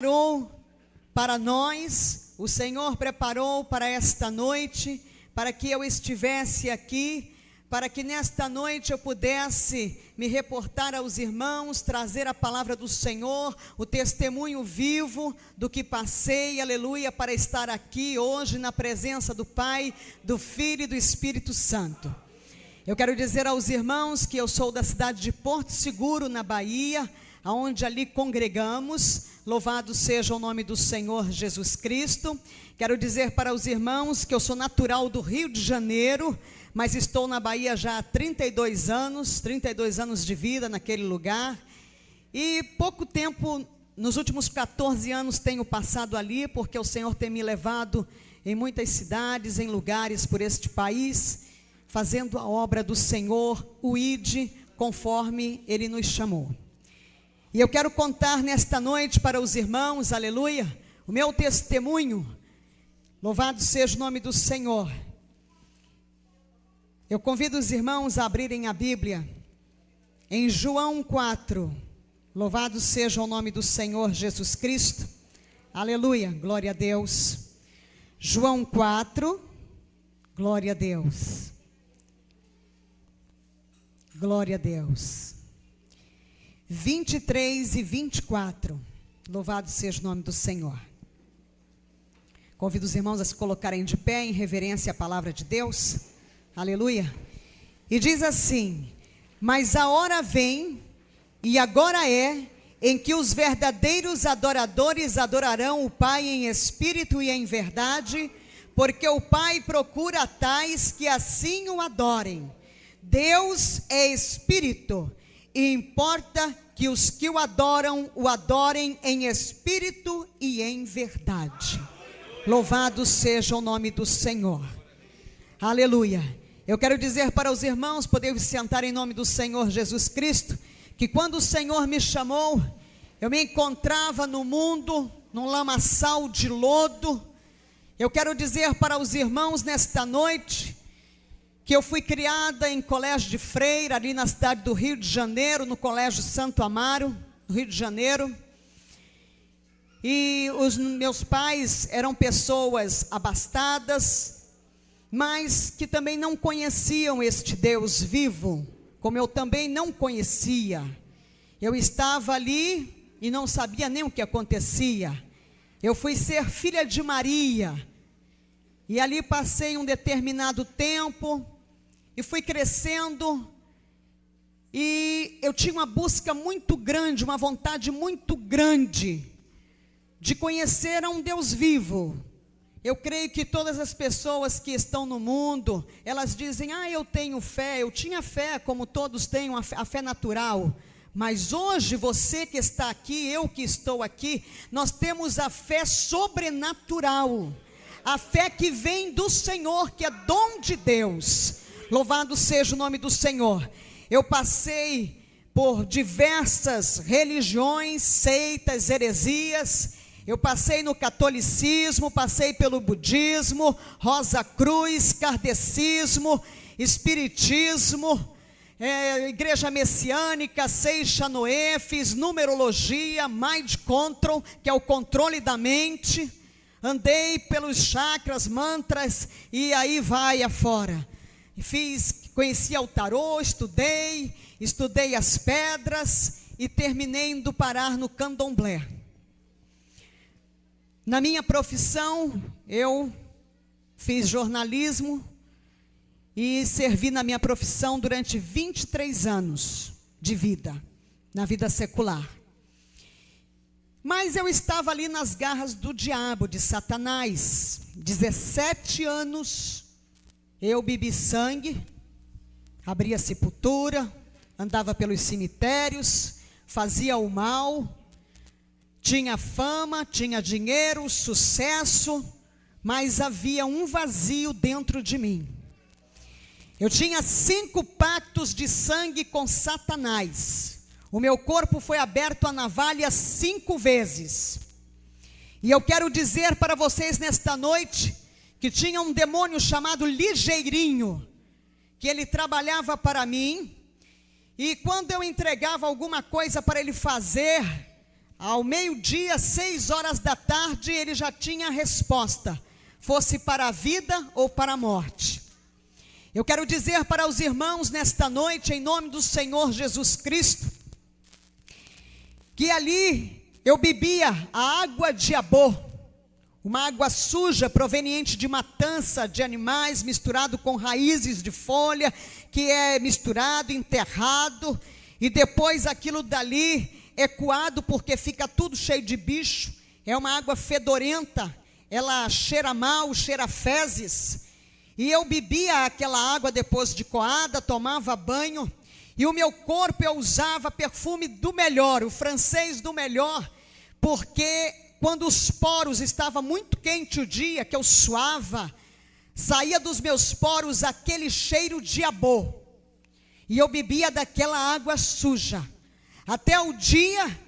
Preparou para nós, o Senhor preparou para esta noite, para que eu estivesse aqui, para que nesta noite eu pudesse me reportar aos irmãos, trazer a palavra do Senhor, o testemunho vivo do que passei, aleluia, para estar aqui hoje na presença do Pai, do Filho e do Espírito Santo. Eu quero dizer aos irmãos que eu sou da cidade de Porto Seguro, na Bahia, aonde ali congregamos. Louvado seja o nome do Senhor Jesus Cristo. Quero dizer para os irmãos que eu sou natural do Rio de Janeiro, mas estou na Bahia já há 32 anos de vida naquele lugar. E pouco tempo, nos últimos 14 anos tenho passado ali, porque o Senhor tem me levado em muitas cidades, em lugares por este país, fazendo a obra do Senhor, o ID, conforme Ele nos chamou. E eu quero contar nesta noite para os irmãos, aleluia, o meu testemunho. Louvado seja o nome do Senhor. Eu convido os irmãos a abrirem a Bíblia em João 4. Louvado seja o nome do Senhor Jesus Cristo. Aleluia, glória a Deus. João 4, glória a Deus. Glória a Deus. 23 e 24, louvado seja o nome do Senhor. Convido os irmãos a se colocarem de pé em reverência à palavra de Deus, aleluia. E diz assim: mas a hora vem, e agora é, em que os verdadeiros adoradores adorarão o Pai em espírito e em verdade, porque o Pai procura tais que assim o adorem. Deus é espírito, e importa que os que o adorem em espírito e em verdade. Louvado seja o nome do Senhor. Aleluia. Eu quero dizer para os irmãos, poder sentar em nome do Senhor Jesus Cristo, que quando o Senhor me chamou, eu me encontrava no mundo, num lamaçal de lodo. Eu quero dizer para os irmãos nesta noite, que eu fui criada em colégio de freira, ali na cidade do Rio de Janeiro, no colégio Santo Amaro, no Rio de Janeiro. E os meus pais eram pessoas abastadas, mas que também não conheciam este Deus vivo, como eu também não conhecia. Eu estava ali e não sabia nem o que acontecia. Eu fui ser filha de Maria, e ali passei um determinado tempo, e fui crescendo, e eu tinha uma busca muito grande, uma vontade muito grande, de conhecer a um Deus vivo. Eu creio que todas as pessoas que estão no mundo, elas dizem, eu tenho fé, eu tinha fé, como todos têm a fé natural. Mas hoje, você que está aqui, eu que estou aqui, nós temos a fé sobrenatural, a fé que vem do Senhor, que é dom de Deus. Louvado seja o nome do Senhor. Eu passei por diversas religiões, seitas, heresias. Eu passei no catolicismo, passei pelo budismo, Rosa Cruz, kardecismo, espiritismo, igreja messiânica, Seixa Noé, fiz numerologia, mind control, que é o controle da mente. Andei pelos chakras, mantras, e aí vai afora. Conheci o tarô, estudei as pedras e terminei indo parar no candomblé. Na minha profissão, eu fiz jornalismo e servi na minha profissão durante 23 anos de vida, na vida secular. Mas eu estava ali nas garras do diabo, de Satanás, 17 anos. Eu bebi sangue, abria sepultura, andava pelos cemitérios, fazia o mal, tinha fama, tinha dinheiro, sucesso, mas havia um vazio dentro de mim. Eu tinha 5 pactos de sangue com Satanás. O meu corpo foi aberto à navalha 5 vezes. E eu quero dizer para vocês nesta noite, que tinha um demônio chamado Ligeirinho, que ele trabalhava para mim, e quando eu entregava alguma coisa para ele fazer, ao meio-dia, 6 horas da tarde, ele já tinha a resposta, fosse para a vida ou para a morte. Eu quero dizer para os irmãos nesta noite, em nome do Senhor Jesus Cristo, que ali eu bebia a água de Jabó, uma água suja proveniente de matança de animais, misturado com raízes de folha, que é misturado, enterrado, e depois aquilo dali é coado porque fica tudo cheio de bicho. É uma água fedorenta, ela cheira mal, cheira fezes. E eu bebia aquela água depois de coada, tomava banho, e o meu corpo eu usava perfume do melhor, o francês do melhor, porque quando os poros estavam muito quente o dia, que eu suava, saía dos meus poros aquele cheiro de Jabó, e eu bebia daquela água suja, até o dia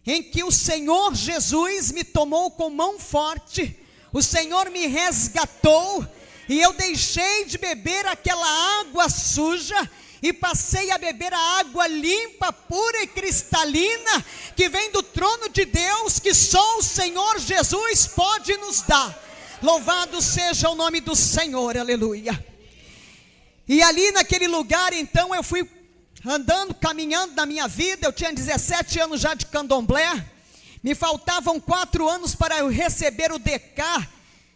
em que o Senhor Jesus me tomou com mão forte, o Senhor me resgatou, e eu deixei de beber aquela água suja, e passei a beber a água limpa, pura e cristalina, que vem do trono de Deus, que só o Senhor Jesus pode nos dar. Louvado seja o nome do Senhor, aleluia. E ali naquele lugar, então, eu fui andando, caminhando na minha vida. Eu tinha 17 anos já de candomblé, me faltavam 4 anos para eu receber o DK,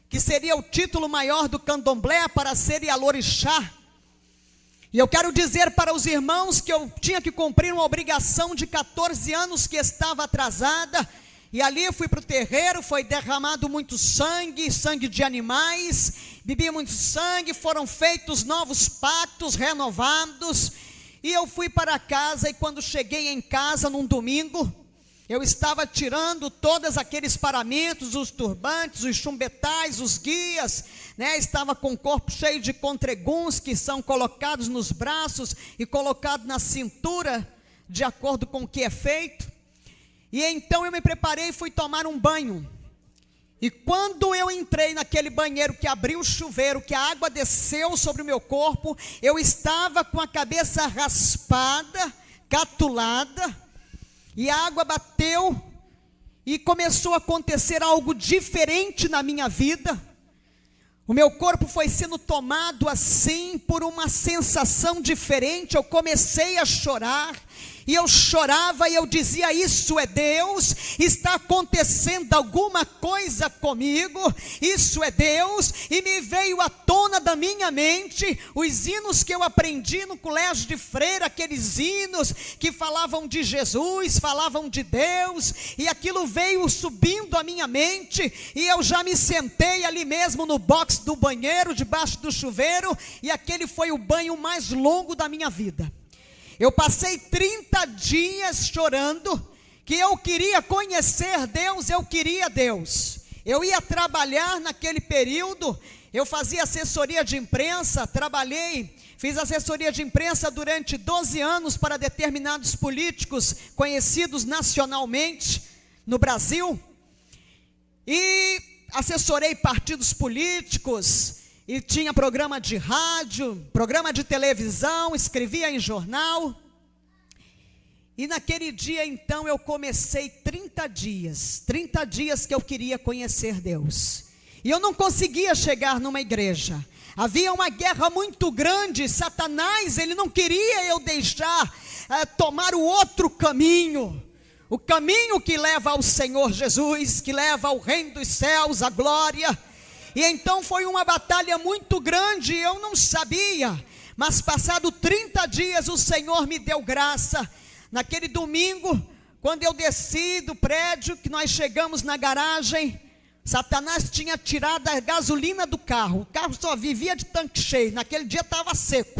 que seria o título maior do candomblé, para ser Ialorixá. E eu quero dizer para os irmãos que eu tinha que cumprir uma obrigação de 14 anos que estava atrasada. E ali eu fui para o terreiro, foi derramado muito sangue, sangue de animais, bebi muito sangue, foram feitos novos pactos, renovados. E eu fui para casa, e quando cheguei em casa num domingo, eu estava tirando todos aqueles paramentos, os turbantes, os chumbetais, os guias, né? Estava com o corpo cheio de contreguns que são colocados nos braços e colocados na cintura, de acordo com o que é feito. E então eu me preparei e fui tomar um banho. E quando eu entrei naquele banheiro, que abriu o chuveiro, que a água desceu sobre o meu corpo, eu estava com a cabeça raspada, catulada, e a água bateu, e começou a acontecer algo diferente na minha vida. O meu corpo foi sendo tomado assim, por uma sensação diferente. Eu comecei a chorar, e eu chorava, e eu dizia: isso é Deus, está acontecendo alguma coisa comigo, isso é Deus. E me veio à tona da minha mente os hinos que eu aprendi no colégio de freira, aqueles hinos que falavam de Jesus, falavam de Deus, e aquilo veio subindo à minha mente, e eu já me sentei ali mesmo no box do banheiro, debaixo do chuveiro, e aquele foi o banho mais longo da minha vida. Eu passei 30 dias chorando, que eu queria conhecer Deus, eu queria Deus. Eu ia trabalhar naquele período, eu fazia assessoria de imprensa, fiz assessoria de imprensa durante 12 anos para determinados políticos conhecidos nacionalmente no Brasil, e assessorei partidos políticos, e tinha programa de rádio, programa de televisão, escrevia em jornal. E naquele dia então eu comecei 30 dias que eu queria conhecer Deus, e eu não conseguia chegar numa igreja. Havia uma guerra muito grande. Satanás, ele não queria eu deixar tomar o outro caminho, o caminho que leva ao Senhor Jesus, que leva ao reino dos céus, a glória. E então foi uma batalha muito grande, eu não sabia, mas passado 30 dias o Senhor me deu graça. Naquele domingo, quando eu desci do prédio, que nós chegamos na garagem, Satanás tinha tirado a gasolina do carro, o carro só vivia de tanque cheio, naquele dia estava seco.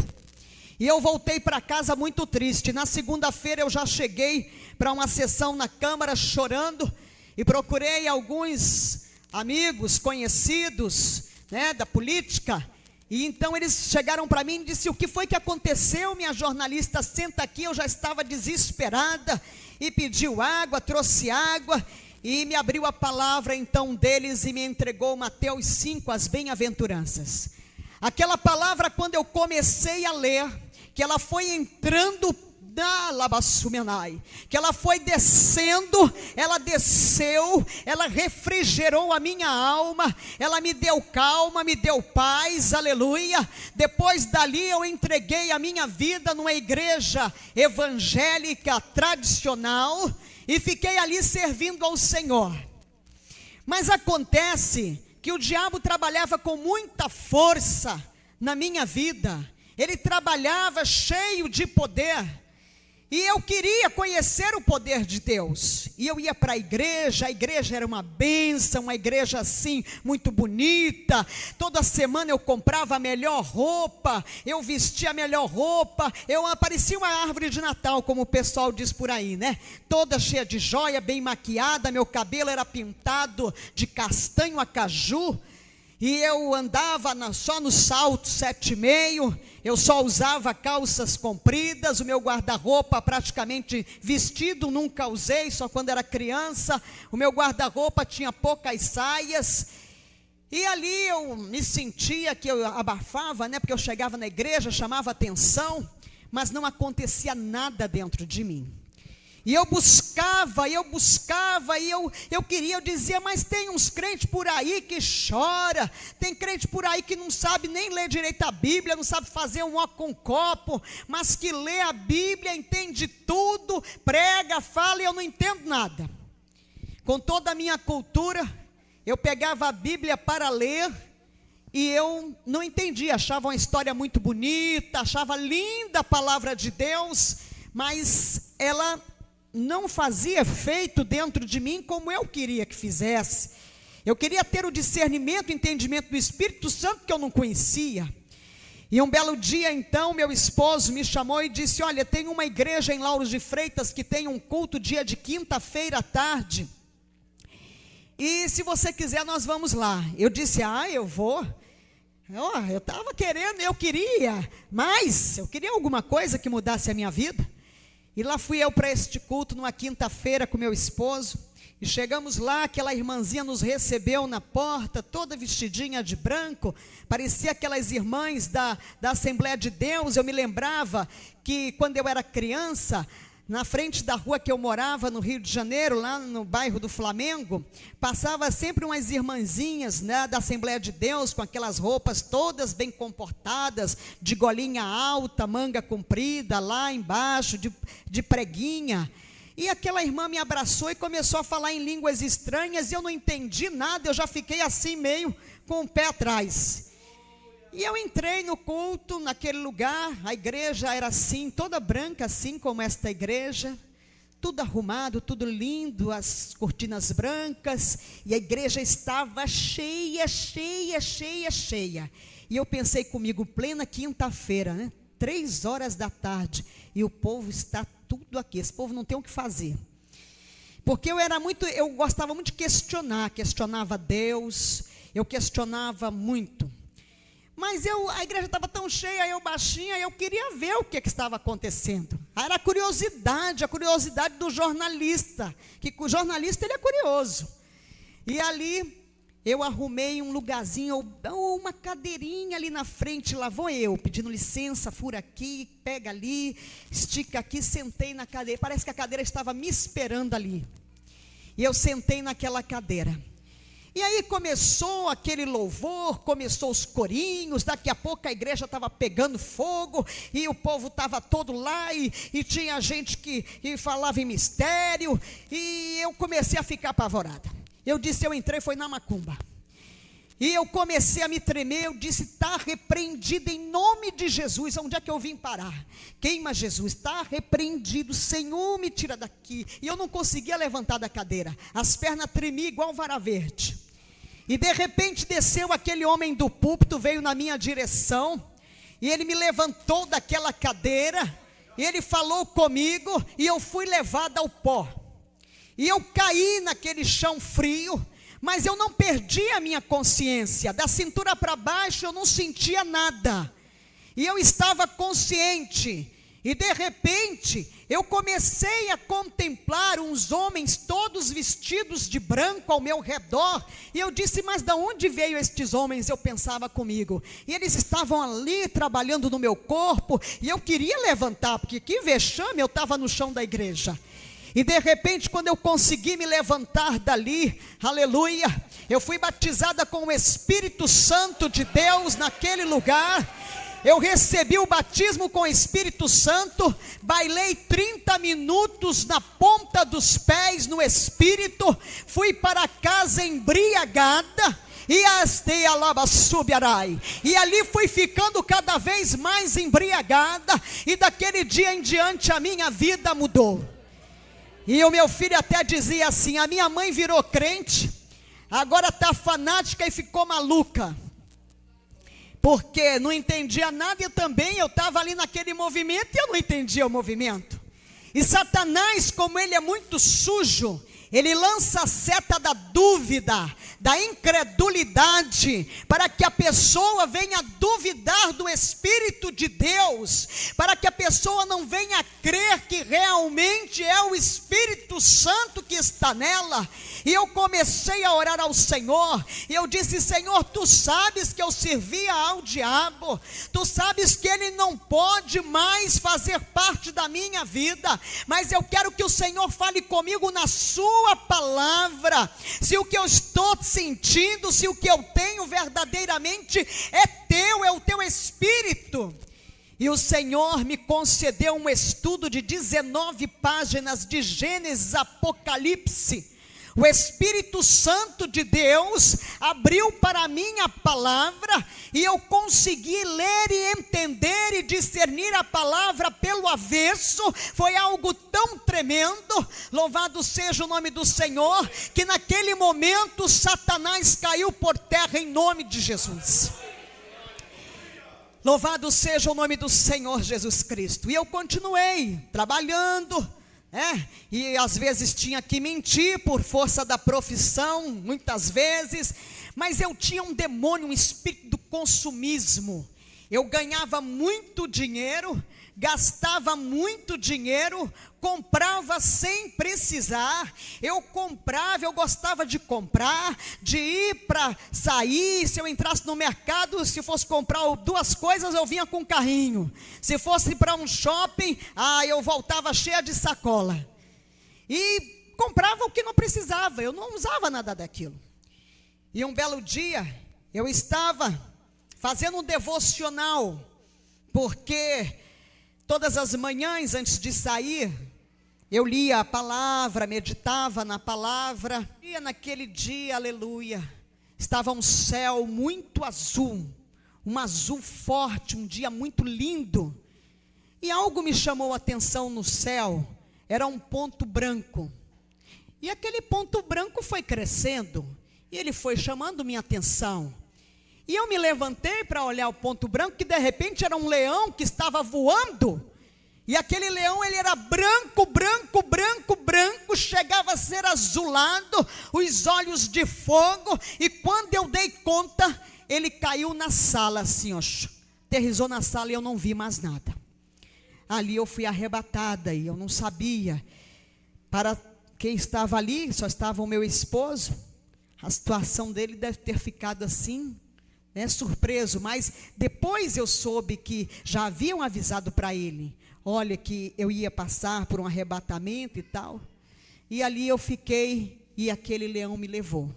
E eu voltei para casa muito triste. Na segunda-feira eu já cheguei para uma sessão na Câmara chorando, e procurei alguns amigos, conhecidos, né, da política, e então eles chegaram para mim e disseram: o que foi que aconteceu, minha jornalista? Senta aqui. Eu já estava desesperada, e pediu água, trouxe água, e me abriu a palavra então deles, e me entregou Mateus 5, as bem-aventuranças. Aquela palavra, quando eu comecei a ler, que ela foi entrando que ela foi descendo, ela desceu, ela refrigerou a minha alma, ela me deu calma, me deu paz, aleluia. Depois dali eu entreguei a minha vida numa igreja evangélica tradicional e fiquei ali servindo ao Senhor. Mas acontece que o diabo trabalhava com muita força na minha vida, ele trabalhava cheio de poder, e eu queria conhecer o poder de Deus, e eu ia para a igreja era uma bênção, uma igreja assim, muito bonita, toda semana eu comprava a melhor roupa, eu vestia a melhor roupa, eu parecia uma árvore de Natal, como o pessoal diz por aí, né? Toda cheia de joia, bem maquiada, meu cabelo era pintado de castanho a caju, e eu andava só no salto 7,5, eu só usava calças compridas, o meu guarda-roupa praticamente vestido, nunca usei, só quando era criança, o meu guarda-roupa tinha poucas saias, e ali eu me sentia que eu abafava, né, porque eu chegava na igreja, chamava atenção, mas não acontecia nada dentro de mim. E eu buscava, e eu queria, eu dizia, mas tem uns crentes por aí que chora, tem crente por aí que não sabe nem ler direito a Bíblia, não sabe fazer um ó com copo, mas que lê a Bíblia, entende tudo, prega, fala, e eu não entendo nada. Com toda a minha cultura, eu pegava a Bíblia para ler, e eu não entendia, achava uma história muito bonita, achava linda a palavra de Deus, mas ela não fazia efeito dentro de mim como eu queria que fizesse. Eu queria ter o discernimento, o entendimento do Espírito Santo que eu não conhecia. E um belo dia então, meu esposo me chamou e disse, olha, tem uma igreja em Lauro de Freitas que tem um culto dia de quinta-feira à tarde, e se você quiser nós vamos lá. Eu disse, eu vou. Eu estava querendo, eu queria alguma coisa que mudasse a minha vida. E lá fui eu para este culto, numa quinta-feira com meu esposo, e chegamos lá, aquela irmãzinha nos recebeu na porta, toda vestidinha de branco, parecia aquelas irmãs da Assembleia de Deus. Eu me lembrava que quando eu era criança, na frente da rua que eu morava, no Rio de Janeiro, lá no bairro do Flamengo, passava sempre umas irmãzinhas, né, da Assembleia de Deus, com aquelas roupas todas bem comportadas, de golinha alta, manga comprida, lá embaixo, de preguinha. E aquela irmã me abraçou e começou a falar em línguas estranhas, e eu não entendi nada, eu já fiquei assim meio com o pé atrás. E eu entrei no culto, naquele lugar, a igreja era assim, toda branca, assim como esta igreja, tudo arrumado, tudo lindo, as cortinas brancas, e a igreja estava cheia. E eu pensei comigo, plena quinta-feira, né, 3h da tarde, e o povo está tudo aqui, esse povo não tem o que fazer. Porque eu gostava muito de questionava Deus, eu questionava muito. Mas a igreja estava tão cheia, eu baixinha, eu queria ver o que estava acontecendo. Era a curiosidade do jornalista, que o jornalista ele é curioso. E ali eu arrumei um lugarzinho, uma cadeirinha ali na frente, lá vou eu, pedindo licença, fura aqui, pega ali, estica aqui, sentei na cadeira, parece que a cadeira estava me esperando ali. E eu sentei naquela cadeira. E aí começou aquele louvor, começou os corinhos, daqui a pouco a igreja estava pegando fogo, e o povo estava todo lá, e tinha gente que falava em mistério, e eu comecei a ficar apavorada. Eu disse, eu entrei, foi na macumba. E eu comecei a me tremer, eu disse, está repreendido em nome de Jesus. Onde é que eu vim parar? Queima Jesus, está repreendido, Senhor me tira daqui. E eu não conseguia levantar da cadeira, as pernas tremiam igual vara verde. E de repente desceu aquele homem do púlpito, veio na minha direção, e ele me levantou daquela cadeira, e ele falou comigo, e eu fui levada ao pó. E eu caí naquele chão frio, mas eu não perdi a minha consciência, da cintura para baixo eu não sentia nada, e eu estava consciente, E de repente, eu comecei a contemplar uns homens todos vestidos de branco ao meu redor. E eu disse, mas de onde veio estes homens? Eu pensava comigo. E eles estavam ali trabalhando no meu corpo. E eu queria levantar, porque que vexame, eu estava no chão da igreja. E de repente, quando eu consegui me levantar dali, aleluia, eu fui batizada com o Espírito Santo de Deus naquele lugar. Eu recebi o batismo com o Espírito Santo, bailei 30 minutos na ponta dos pés no Espírito, fui para casa embriagada, e ali fui ficando cada vez mais embriagada, e daquele dia em diante a minha vida mudou. E o meu filho até dizia assim, a minha mãe virou crente, agora está fanática e ficou maluca. Porque não entendia nada e eu estava ali naquele movimento e eu não entendia o movimento. E Satanás, como ele é muito sujo, ele lança a seta da dúvida, da incredulidade, para que a pessoa venha duvidar do Espírito de Deus, para que a pessoa não venha crer que realmente é o Espírito Santo que está nela. E eu comecei a orar ao Senhor, e eu disse, Senhor, Tu sabes que eu servia ao diabo, Tu sabes que ele não pode mais fazer parte da minha vida, mas eu quero que o Senhor fale comigo na Sua palavra, se o que eu estou sentindo, se o que eu tenho verdadeiramente é Teu, é o Teu Espírito. E o Senhor me concedeu um estudo de 19 páginas de Gênesis, Apocalipse. O Espírito Santo de Deus abriu para mim a palavra, e eu consegui ler e entender e discernir a palavra pelo avesso. Foi algo tão tremendo, louvado seja o nome do Senhor, que naquele momento Satanás caiu por terra em nome de Jesus. Louvado seja o nome do Senhor Jesus Cristo. E eu continuei trabalhando, e às vezes tinha que mentir por força da profissão, muitas vezes, mas eu tinha um demônio, um espírito do consumismo. Eu ganhava muito dinheiro, gastava muito dinheiro, comprava sem precisar. Eu gostava de comprar, de ir para sair. Se eu entrasse no mercado, se fosse comprar 2 coisas, eu vinha com um carrinho. Se fosse para um shopping, eu voltava cheia de sacola. E comprava o que não precisava, eu não usava nada daquilo. E um belo dia, eu estava fazendo um devocional, porque todas as manhãs antes de sair, eu lia a palavra, meditava na palavra. E naquele dia, aleluia, estava um céu muito azul, um azul forte, um dia muito lindo. E algo me chamou a atenção no céu, era um ponto branco. E aquele ponto branco foi crescendo, e ele foi chamando minha atenção. E eu me levantei para olhar o ponto branco, que de repente era um leão que estava voando. E aquele leão, ele era branco, branco, branco, branco, chegava a ser azulado, os olhos de fogo. E quando eu dei conta, ele caiu na sala assim, aterrissou na sala e eu não vi mais nada. Ali eu fui arrebatada e eu não sabia. Para quem estava ali, só estava o meu esposo. A situação dele deve ter ficado assim, surpreso, mas depois eu soube que já haviam avisado para ele, olha, que eu ia passar por um arrebatamento e tal. E ali eu fiquei, e aquele leão me levou.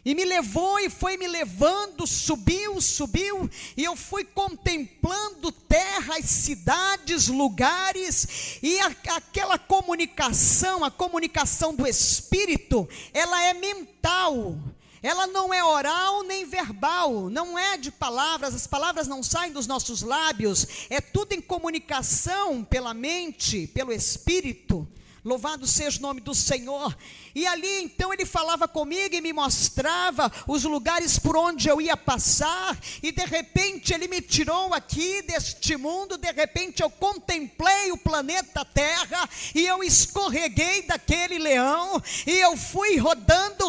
E me levou e foi me levando, subiu, e eu fui contemplando terras, cidades, lugares, e aquela comunicação, a comunicação do Espírito, ela é mental. Ela não é oral nem verbal, não é de palavras, as palavras não saem dos nossos lábios, é tudo em comunicação pela mente, pelo Espírito. Louvado seja o nome do Senhor. E ali então ele falava comigo e me mostrava os lugares por onde eu ia passar. E de repente ele me tirou aqui deste mundo. De repente eu contemplei o planeta Terra, e eu escorreguei daquele leão, e eu fui rodando,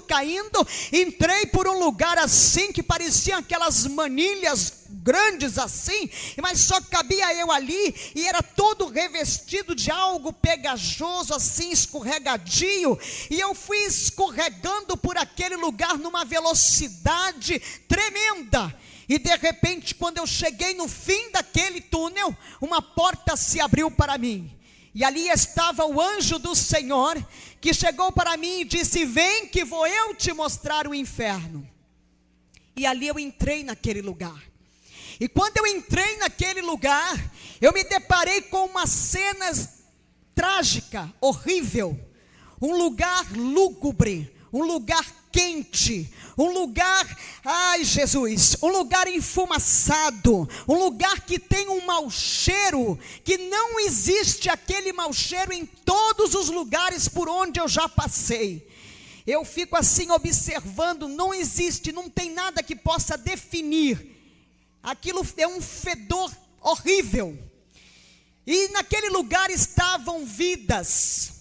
caindo. Entrei por um lugar assim que pareciam aquelas manilhas grandes assim, mas só cabia eu ali, e era todo revestido de algo pegajoso, assim, escorregadio, e eu fui escorregando por aquele lugar numa velocidade tremenda. E de repente, quando eu cheguei no fim daquele túnel, uma porta se abriu para mim, e ali estava o anjo do Senhor, que chegou para mim e disse: vem que vou eu te mostrar o inferno. E ali eu entrei naquele lugar, e quando eu entrei naquele lugar, eu me deparei com uma cena trágica, horrível, um lugar lúgubre, um lugar quente, um lugar, ai Jesus, um lugar enfumaçado, um lugar que tem um mau cheiro, que não existe aquele mau cheiro em todos os lugares por onde eu já passei. Eu fico assim observando, não existe, não tem nada que possa definir, aquilo é um fedor horrível. E naquele lugar estavam vidas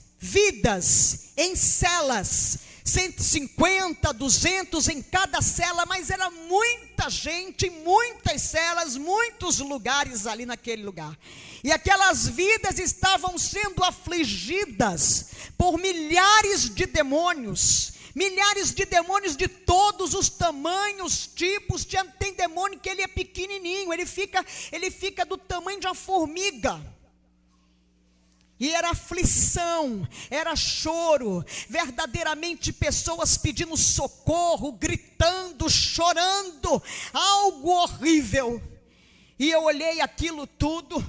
em celas, 150, 200 em cada cela, mas era muita gente, muitas celas, muitos lugares ali naquele lugar. E aquelas vidas estavam sendo afligidas por milhares de demônios de todos os tamanhos, tipos. Tem demônio que ele é pequenininho, ele fica do tamanho de uma formiga. E era aflição, era choro, verdadeiramente pessoas pedindo socorro, gritando, chorando, algo horrível. E eu olhei aquilo tudo,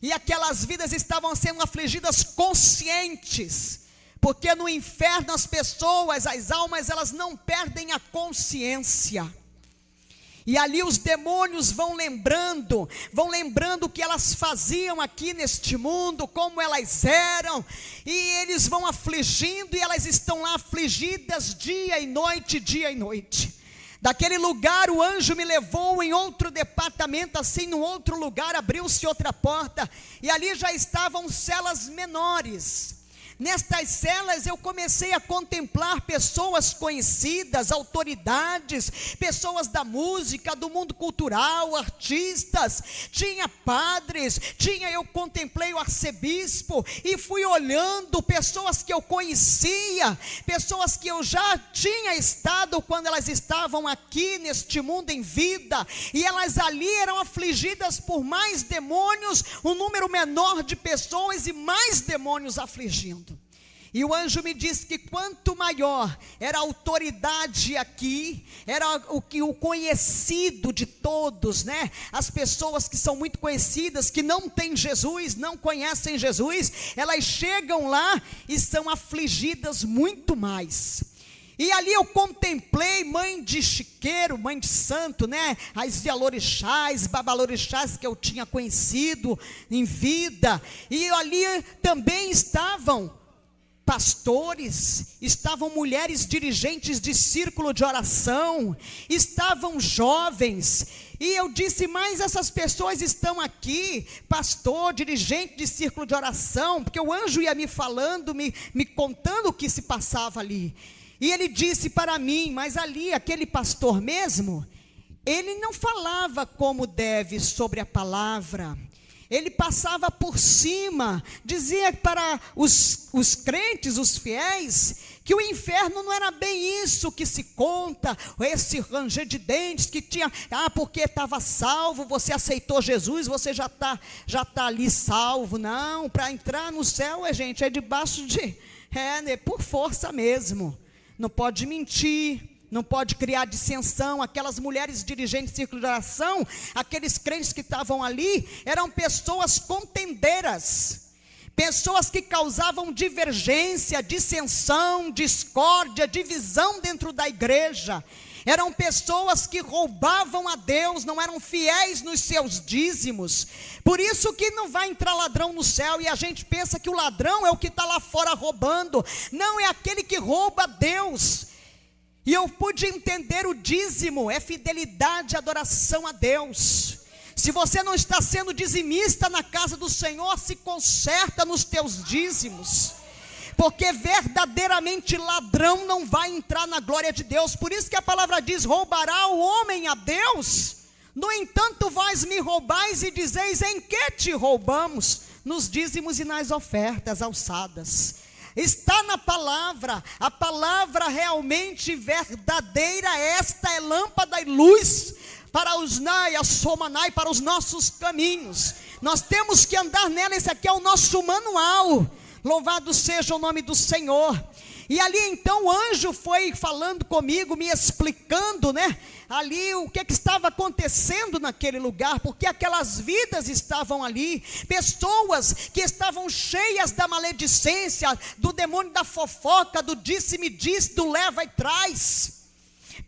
e aquelas vidas estavam sendo afligidas conscientes, porque no inferno as pessoas, as almas, elas não perdem a consciência. E ali os demônios vão lembrando o que elas faziam aqui neste mundo, como elas eram, e eles vão afligindo, e elas estão lá afligidas dia e noite, dia e noite. Daquele lugar o anjo me levou em outro departamento, assim, num outro lugar, abriu-se outra porta, e ali já estavam celas menores. Nestas celas eu comecei a contemplar pessoas conhecidas, autoridades, pessoas da música, do mundo cultural, artistas, tinha padres, eu contemplei o arcebispo, e fui olhando pessoas que eu conhecia, pessoas que eu já tinha estado quando elas estavam aqui neste mundo em vida, e elas ali eram afligidas por mais demônios, um número menor de pessoas e mais demônios afligindo. E o anjo me disse que quanto maior era a autoridade aqui, era o conhecido de todos, né? As pessoas que são muito conhecidas, que não têm Jesus, não conhecem Jesus, elas chegam lá e são afligidas muito mais. E ali eu contemplei mãe de chiqueiro, mãe de santo, né? As Yalorixás, babalorixás que eu tinha conhecido em vida. E ali também estavam pastores, estavam mulheres dirigentes de círculo de oração, estavam jovens. E eu disse, mas essas pessoas estão aqui, pastor, dirigente de círculo de oração, porque o anjo ia me falando, me contando o que se passava ali. E ele disse para mim, mas ali, aquele pastor mesmo, ele não falava como deve sobre a palavra, ele passava por cima, dizia para os crentes, os fiéis, que o inferno não era bem isso que se conta, esse ranger de dentes que tinha, porque estava salvo, você aceitou Jesus, você já tá ali salvo. Não, para entrar no céu, gente, é debaixo por força mesmo, não pode mentir, não pode criar dissensão. Aquelas mulheres dirigentes de círculo de oração, aqueles crentes que estavam ali, eram pessoas contendeiras, pessoas que causavam divergência, dissensão, discórdia, divisão dentro da igreja. Eram pessoas que roubavam a Deus, não eram fiéis nos seus dízimos. Por isso que não vai entrar ladrão no céu, e a gente pensa que o ladrão é o que está lá fora roubando. Não, é aquele que rouba a Deus. E eu pude entender, o dízimo é fidelidade, adoração a Deus. Se você não está sendo dizimista na casa do Senhor, se conserta nos teus dízimos, porque verdadeiramente ladrão não vai entrar na glória de Deus. Por isso que a palavra diz, roubará o homem a Deus? No entanto, vós me roubais e dizeis: em que te roubamos? Nos dízimos e nas ofertas alçadas. Está na palavra, a palavra realmente verdadeira, esta é lâmpada e luz para os para os nossos caminhos. Nós temos que andar nela, esse aqui é o nosso manual. Louvado seja o nome do Senhor. E ali então o anjo foi falando comigo, me explicando, ali o que estava acontecendo naquele lugar, porque aquelas vidas estavam ali, pessoas que estavam cheias da maledicência, do demônio da fofoca, do disse-me disse, do leva e traz.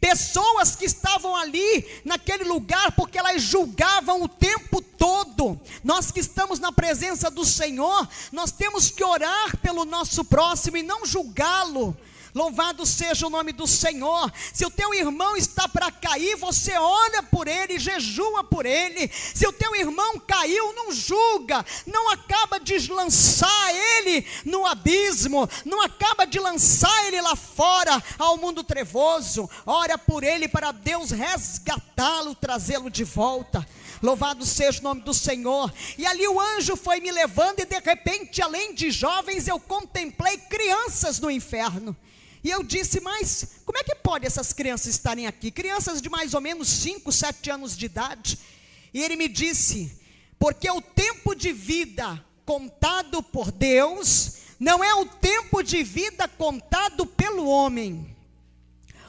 Pessoas que estavam ali naquele lugar porque elas julgavam o tempo todo. Nós que estamos na presença do Senhor, nós temos que orar pelo nosso próximo e não julgá-lo. Louvado seja o nome do Senhor. Se o teu irmão está para cair, você ora por ele, jejua por ele. Se o teu irmão caiu, não julga, não acaba de lançar ele no abismo, não acaba de lançar ele lá fora ao mundo trevoso. Ora por ele para Deus resgatá-lo, trazê-lo de volta. Louvado seja o nome do Senhor. E ali o anjo foi me levando e de repente, além de jovens, eu contemplei crianças no inferno. E eu disse: mas como é que pode essas crianças estarem aqui? Crianças de mais ou menos 5, 7 anos de idade. E ele me disse: porque o tempo de vida contado por Deus não é o tempo de vida contado pelo homem.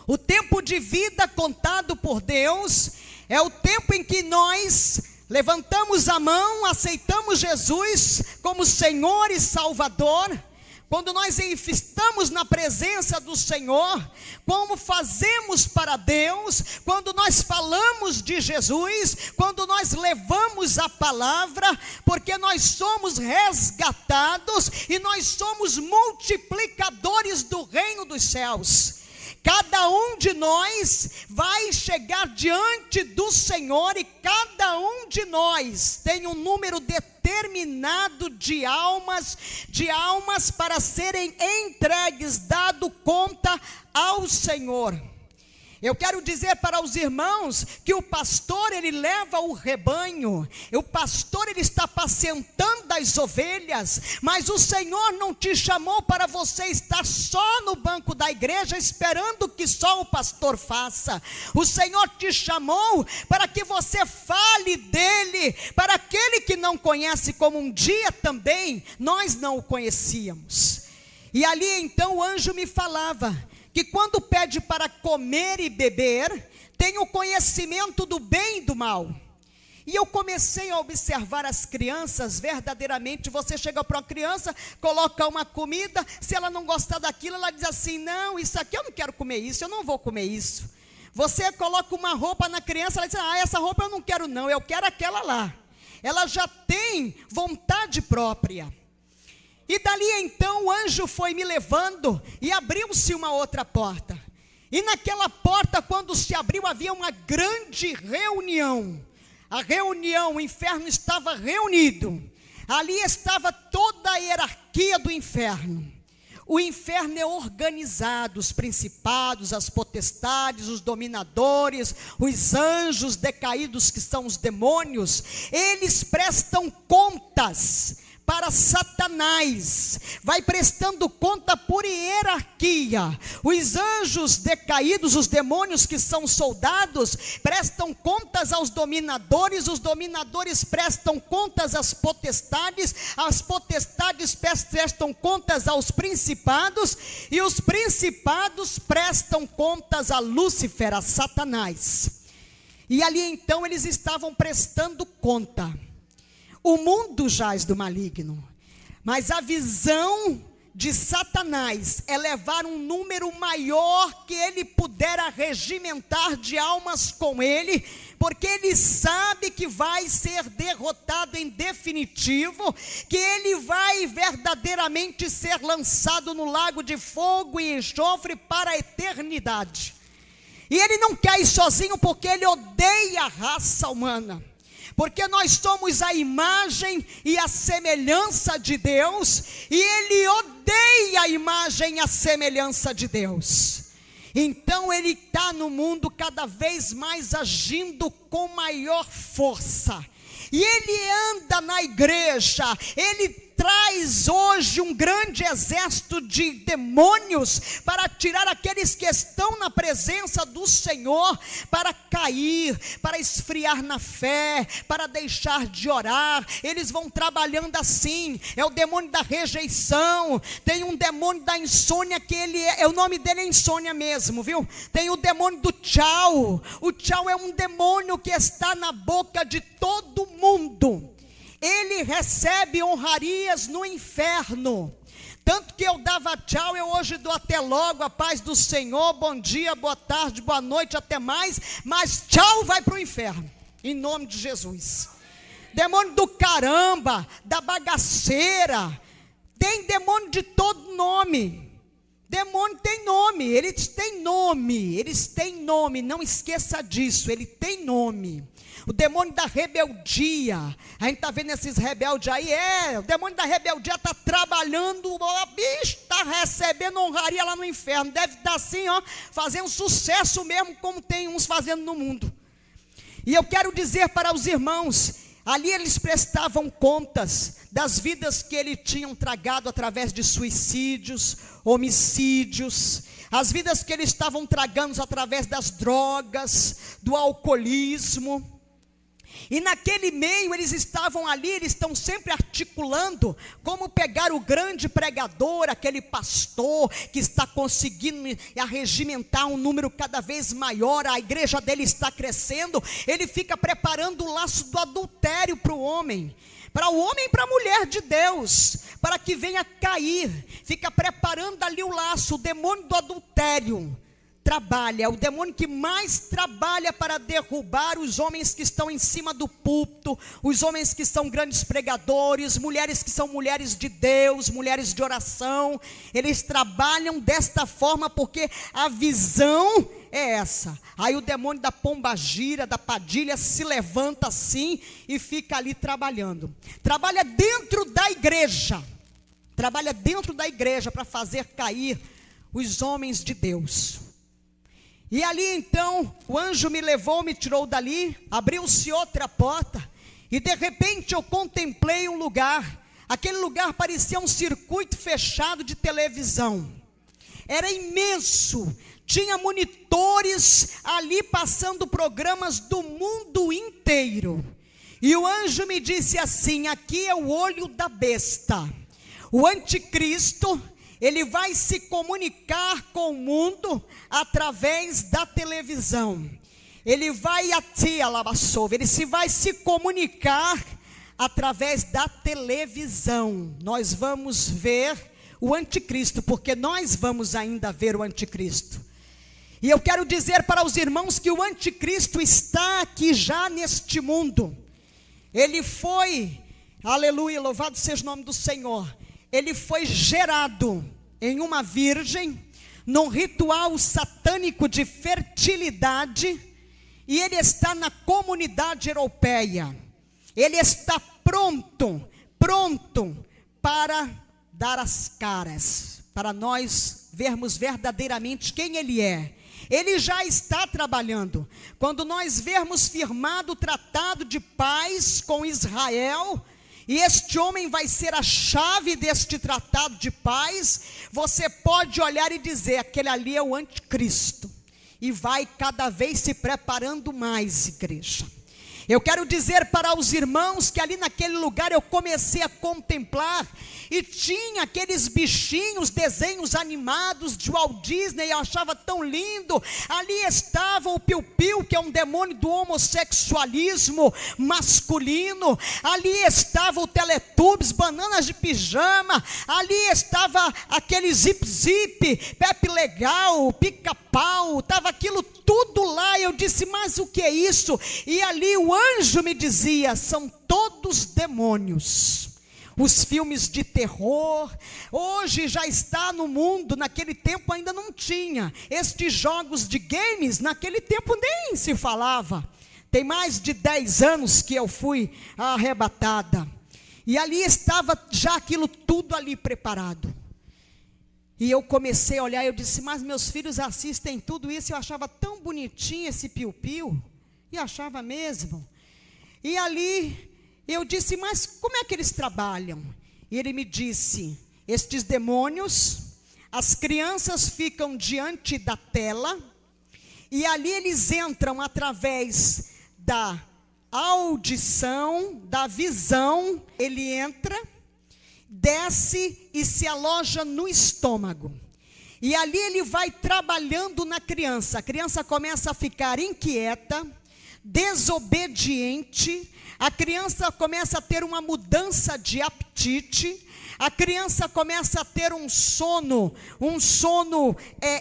O tempo de vida contado por Deus é o tempo em que nós levantamos a mão, aceitamos Jesus como Senhor e Salvador. Quando nós estamos na presença do Senhor, como fazemos para Deus, quando nós falamos de Jesus, quando nós levamos a palavra, porque nós somos resgatados e nós somos multiplicadores do reino dos céus. Cada um de nós vai chegar diante do Senhor e cada um de nós tem um número determinado de almas para serem entregues, dado conta ao Senhor. Eu quero dizer para os irmãos que o pastor, ele leva o rebanho, o pastor, ele está apacentando as ovelhas, mas o Senhor não te chamou para você estar só no banco da igreja, esperando que só o pastor faça. O Senhor te chamou para que você fale dele, para aquele que não conhece, como um dia também nós não o conhecíamos. E ali então o anjo me falava que quando pede para comer e beber, tem o conhecimento do bem e do mal. E eu comecei a observar as crianças, verdadeiramente. Você chega para uma criança, coloca uma comida, se ela não gostar daquilo, ela diz assim: não, isso aqui eu não quero comer isso, eu não vou comer isso. Você coloca uma roupa na criança, ela diz: ah, essa roupa eu não quero não, eu quero aquela lá. Ela já tem vontade própria. E dali então o anjo foi me levando e abriu-se uma outra porta. E naquela porta, quando se abriu, havia uma grande reunião. A reunião, o inferno estava reunido. Ali estava toda a hierarquia do inferno. O inferno é organizado, os principados, as potestades, os dominadores, os anjos decaídos que são os demônios. Eles prestam contas para Satanás, vai prestando conta por hierarquia. Os anjos decaídos, os demônios que são soldados, prestam contas aos dominadores, os dominadores prestam contas às potestades, as potestades prestam contas aos principados, e os principados prestam contas a Lúcifer, a Satanás. E ali então eles estavam prestando conta. O mundo jaz do maligno, mas a visão de Satanás é levar um número maior que ele pudera regimentar de almas com ele, porque ele sabe que vai ser derrotado em definitivo, que ele vai verdadeiramente ser lançado no lago de fogo e enxofre para a eternidade. E ele não quer ir sozinho, porque ele odeia a raça humana. Porque nós somos a imagem e a semelhança de Deus, e ele odeia a imagem e a semelhança de Deus. Então ele está no mundo cada vez mais agindo com maior força. E ele anda na igreja, ele traz hoje um grande exército de demônios para tirar aqueles que estão na presença do Senhor, para cair, para esfriar na fé, para deixar de orar. Eles vão trabalhando assim. É o demônio da rejeição, tem um demônio da insônia, que o nome dele é insônia mesmo, viu? Tem o demônio do tchau. O tchau é um demônio que está na boca de todo mundo. Ele recebe honrarias no inferno. Tanto que eu dava tchau, eu hoje dou até logo, a paz do Senhor, bom dia, boa tarde, boa noite, até mais. Mas tchau vai para o inferno, em nome de Jesus. Demônio do caramba, da bagaceira. Tem demônio de todo nome. Demônio tem nome, eles têm nome, não esqueça disso, ele tem nome. O demônio da rebeldia, a gente está vendo esses rebeldes aí, o demônio da rebeldia está trabalhando, está recebendo honraria lá no inferno, deve estar assim, fazendo sucesso mesmo, como tem uns fazendo no mundo. E eu quero dizer para os irmãos, ali eles prestavam contas das vidas que eles tinham tragado através de suicídios, homicídios, as vidas que eles estavam tragando através das drogas, do alcoolismo. E naquele meio eles estavam ali, eles estão sempre articulando como pegar o grande pregador, aquele pastor que está conseguindo arregimentar um número cada vez maior, a igreja dele está crescendo, ele fica preparando o laço do adultério para o homem e para a mulher de Deus, para que venha cair, fica preparando ali o laço. O demônio do adultério trabalha, é o demônio que mais trabalha para derrubar os homens que estão em cima do púlpito, os homens que são grandes pregadores, mulheres que são mulheres de Deus, mulheres de oração. Eles trabalham desta forma porque a visão é essa. Aí o demônio da pombagira, da padilha se levanta assim e fica ali trabalhando. Trabalha dentro da igreja para fazer cair os homens de Deus. E ali então, o anjo me levou, me tirou dali, abriu-se outra porta, e de repente eu contemplei um lugar. Aquele lugar parecia um circuito fechado de televisão, era imenso, tinha monitores ali passando programas do mundo inteiro. E o anjo me disse assim: aqui é o olho da besta, o anticristo. Ele vai se comunicar com o mundo através da televisão. Ele vai vai se comunicar através da televisão. Nós vamos ver o anticristo, porque nós vamos ainda ver o anticristo. E eu quero dizer para os irmãos que o anticristo está aqui já neste mundo. Ele foi, aleluia, louvado seja o nome do Senhor. Ele foi gerado em uma virgem, num ritual satânico de fertilidade, e ele está na comunidade europeia. Ele está pronto para dar as caras, para nós vermos verdadeiramente quem ele é. Ele já está trabalhando. Quando nós vermos firmado o tratado de paz com Israel, e este homem vai ser a chave deste tratado de paz, você pode olhar e dizer: aquele ali é o anticristo. E vai cada vez se preparando mais, igreja. Eu quero dizer para os irmãos que ali naquele lugar eu comecei a contemplar, e tinha aqueles bichinhos, desenhos animados de Walt Disney, eu achava tão lindo. Ali estava o Piu-Piu, que é um demônio do homossexualismo masculino. Ali estava o Teletubbies, bananas de pijama. Ali estava aquele Zip-Zip, Pepe Legal, Pica-Pau, estava aquilo tudo lá. Eu disse: mas o que é isso? E ali o anjo me dizia: são todos demônios. Os filmes de terror, hoje já está no mundo, naquele tempo ainda não tinha. Estes jogos de games, naquele tempo nem se falava. Tem mais de 10 anos que eu fui arrebatada. E ali estava já aquilo tudo ali preparado. E eu comecei a olhar, eu disse, mas meus filhos assistem tudo isso, eu achava tão bonitinho esse piu-piu, e achava mesmo. E ali, eu disse, mas como é que eles trabalham? E ele me disse, estes demônios, as crianças ficam diante da tela, e ali eles entram através da audição, da visão, ele entra, desce e se aloja no estômago. E ali ele vai trabalhando na criança. A criança começa a ficar inquieta, desobediente. A criança começa a ter uma mudança de apetite. A criança começa a ter um sono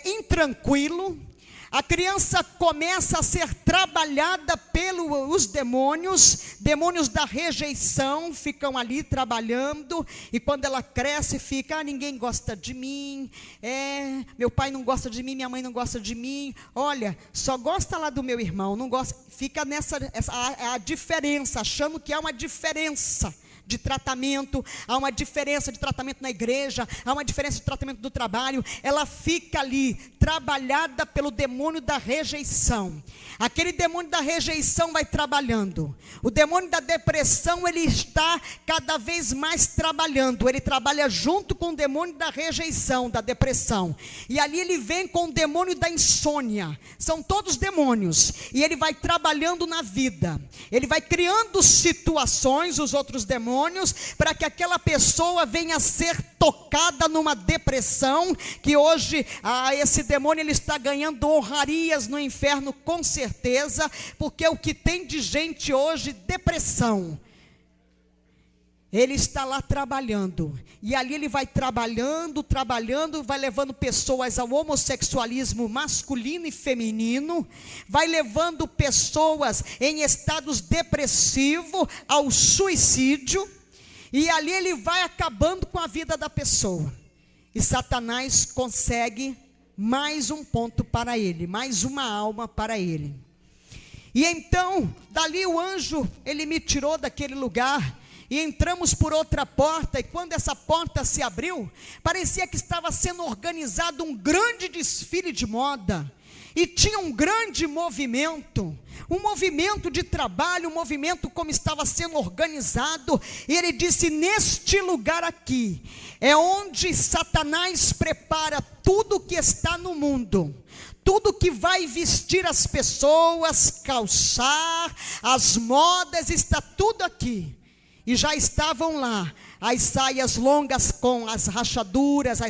intranquilo. A criança começa a ser trabalhada pelos demônios da rejeição ficam ali trabalhando, e quando ela cresce fica, ninguém gosta de mim, meu pai não gosta de mim, minha mãe não gosta de mim, olha, só gosta lá do meu irmão, não gosta, fica a diferença, achando que há uma diferença de tratamento, há uma diferença de tratamento na igreja, há uma diferença de tratamento do trabalho, ela fica ali, trabalhada pelo demônio da rejeição. Aquele demônio da rejeição vai trabalhando. O demônio da depressão, ele está cada vez mais trabalhando, ele trabalha junto com o demônio da rejeição, da depressão, e ali ele vem com o demônio da insônia, são todos demônios, e ele vai trabalhando na vida, ele vai criando situações, os outros demônios, para que aquela pessoa venha a ser tocada numa depressão, que hoje esse demônio ele está ganhando honrarias no inferno com certeza, porque o que tem de gente hoje, depressão, ele está lá trabalhando, e ali ele vai trabalhando, vai levando pessoas ao homossexualismo masculino e feminino, vai levando pessoas em estados depressivos ao suicídio, e ali ele vai acabando com a vida da pessoa, e Satanás consegue mais um ponto para ele, mais uma alma para ele. E então, dali o anjo, ele me tirou daquele lugar, e entramos por outra porta, e quando essa porta se abriu, parecia que estava sendo organizado um grande desfile de moda, e tinha um grande movimento de trabalho, um movimento como estava sendo organizado, e ele disse, neste lugar aqui, é onde Satanás prepara tudo que está no mundo, tudo que vai vestir as pessoas, calçar, as modas, está tudo aqui. E já estavam lá as saias longas com as rachaduras,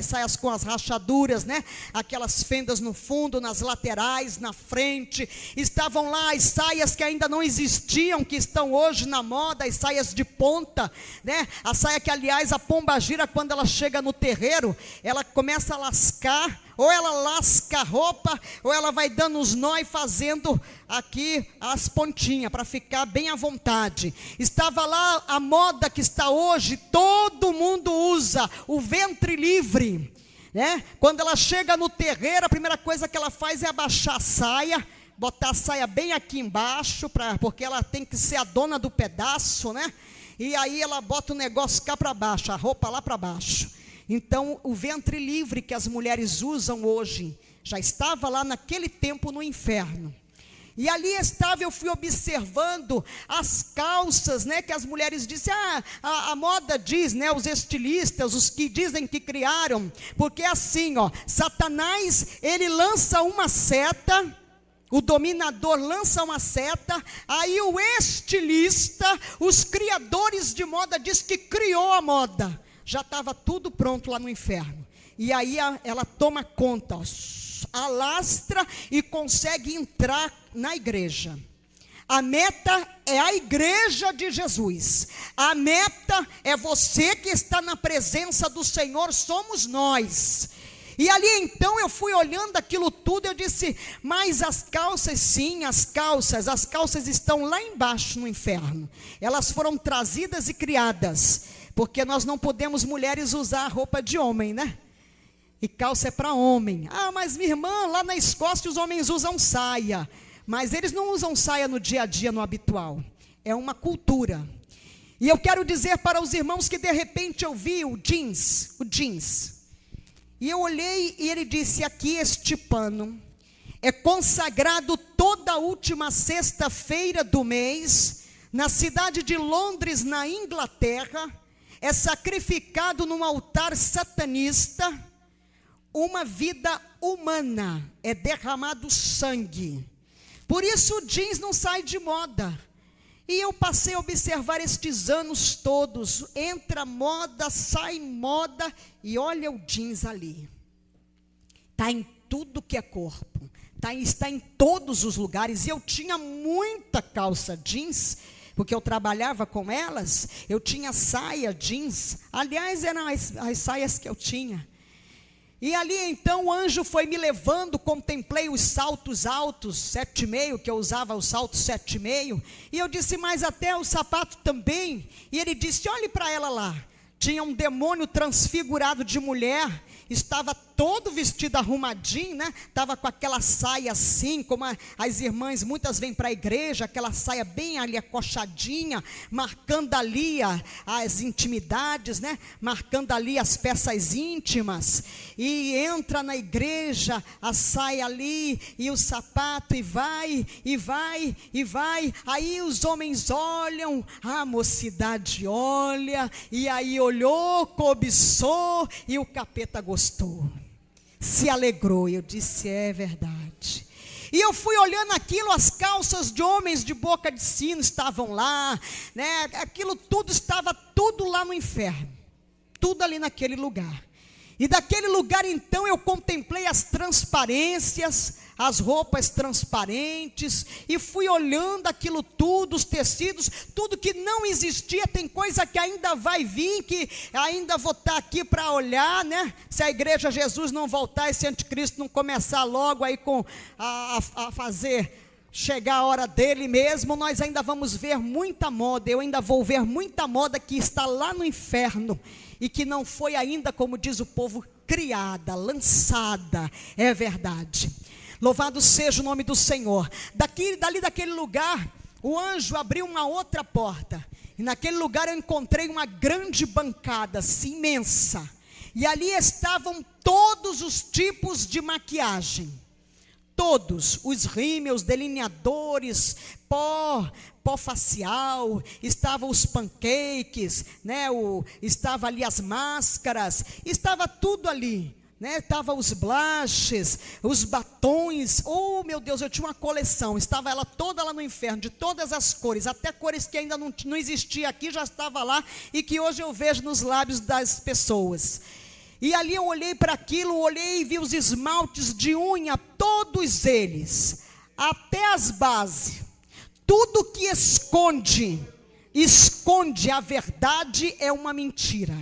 né? Aquelas fendas no fundo, nas laterais, na frente. Estavam lá as saias que ainda não existiam, que estão hoje na moda, as saias de ponta, né? A saia que, aliás, a pombagira, quando ela chega no terreiro, ela começa a lascar, ou ela lasca a roupa, ou ela vai dando os nó e fazendo aqui as pontinhas, para ficar bem à vontade. Estava lá a moda que está hoje, todo mundo usa, o ventre livre, né? Quando ela chega no terreiro, a primeira coisa que ela faz é abaixar a saia, botar a saia bem aqui embaixo, porque ela tem que ser a dona do pedaço, né? E aí ela bota o negócio cá para baixo, a roupa lá para baixo. Então, o ventre livre que as mulheres usam hoje, já estava lá naquele tempo no inferno. E ali estava, eu fui observando as calças, né, que as mulheres dizem, a moda diz, né, os estilistas, os que dizem que criaram, porque assim, Satanás, ele lança uma seta, o dominador lança uma seta, aí o estilista, os criadores de moda, diz que criou a moda, já estava tudo pronto lá no inferno, e aí ela toma conta, alastra e consegue entrar na igreja. A meta é a igreja de Jesus, a meta é você que está na presença do Senhor, somos nós. E ali então eu fui olhando aquilo tudo, eu disse, mas as calças, sim, as calças estão lá embaixo no inferno, elas foram trazidas e criadas, porque nós não podemos, mulheres, usar a roupa de homem, né? E calça é para homem. Mas minha irmã, lá na Escócia os homens usam saia, mas eles não usam saia no dia a dia, no habitual, é uma cultura. E eu quero dizer para os irmãos que de repente eu vi o jeans, E eu olhei e ele disse: aqui este pano é consagrado toda a última sexta-feira do mês, na cidade de Londres, na Inglaterra, é sacrificado num altar satanista, uma vida humana, é derramado sangue. Por isso o jeans não sai de moda. E eu passei a observar estes anos todos, entra moda, sai moda, e olha o jeans ali. Está em tudo que é corpo, está em todos os lugares. E eu tinha muita calça jeans, porque eu trabalhava com elas, eu tinha saia jeans, aliás eram as saias que eu tinha. E ali então o anjo foi me levando, contemplei os saltos altos, 7,5, que eu usava os saltos 7,5, e eu disse, mas até o sapato também. E ele disse, olhe para ela lá. Tinha um demônio transfigurado de mulher, estava todo vestido arrumadinho, né? Estava com aquela saia assim, como as irmãs muitas vêm para a igreja, aquela saia bem ali acochadinha, marcando ali as intimidades, né? Marcando ali as peças íntimas, e entra na igreja, a saia ali, e o sapato, e vai, e vai, e vai, aí os homens olham, a mocidade olha, e aí olhou, cobiçou, e o capeta gostou, se alegrou. E eu disse, é verdade. E eu fui olhando aquilo, as calças de homens de boca de sino estavam lá, né? Aquilo tudo estava tudo lá no inferno, tudo ali naquele lugar. E daquele lugar então eu contemplei as transparências, as roupas transparentes, e fui olhando aquilo tudo, os tecidos, tudo que não existia. Tem coisa que ainda vai vir, que ainda vou estar aqui para olhar, né? Se a igreja Jesus não voltar, esse anticristo não começar logo aí a fazer chegar a hora dele mesmo, nós ainda vamos ver muita moda. Eu ainda vou ver muita moda que está lá no inferno, e que não foi ainda, como diz o povo, criada, lançada. É verdade. Louvado seja o nome do Senhor. Dali daquele lugar, o anjo abriu uma outra porta, e naquele lugar eu encontrei uma grande bancada, assim, imensa, e ali estavam todos os tipos de maquiagem, todos, os rímels, delineadores, pó facial, estavam os pancakes, né? Estava ali as máscaras, estava tudo ali, né? Estava os blushes, os batons. Oh meu Deus, eu tinha uma coleção, estava ela toda lá no inferno, de todas as cores, até cores que ainda não existia aqui, já estava lá, e que hoje eu vejo nos lábios das pessoas. E ali eu olhei para aquilo, olhei e vi os esmaltes de unha, todos eles, até as bases. Tudo que esconde a verdade é uma mentira.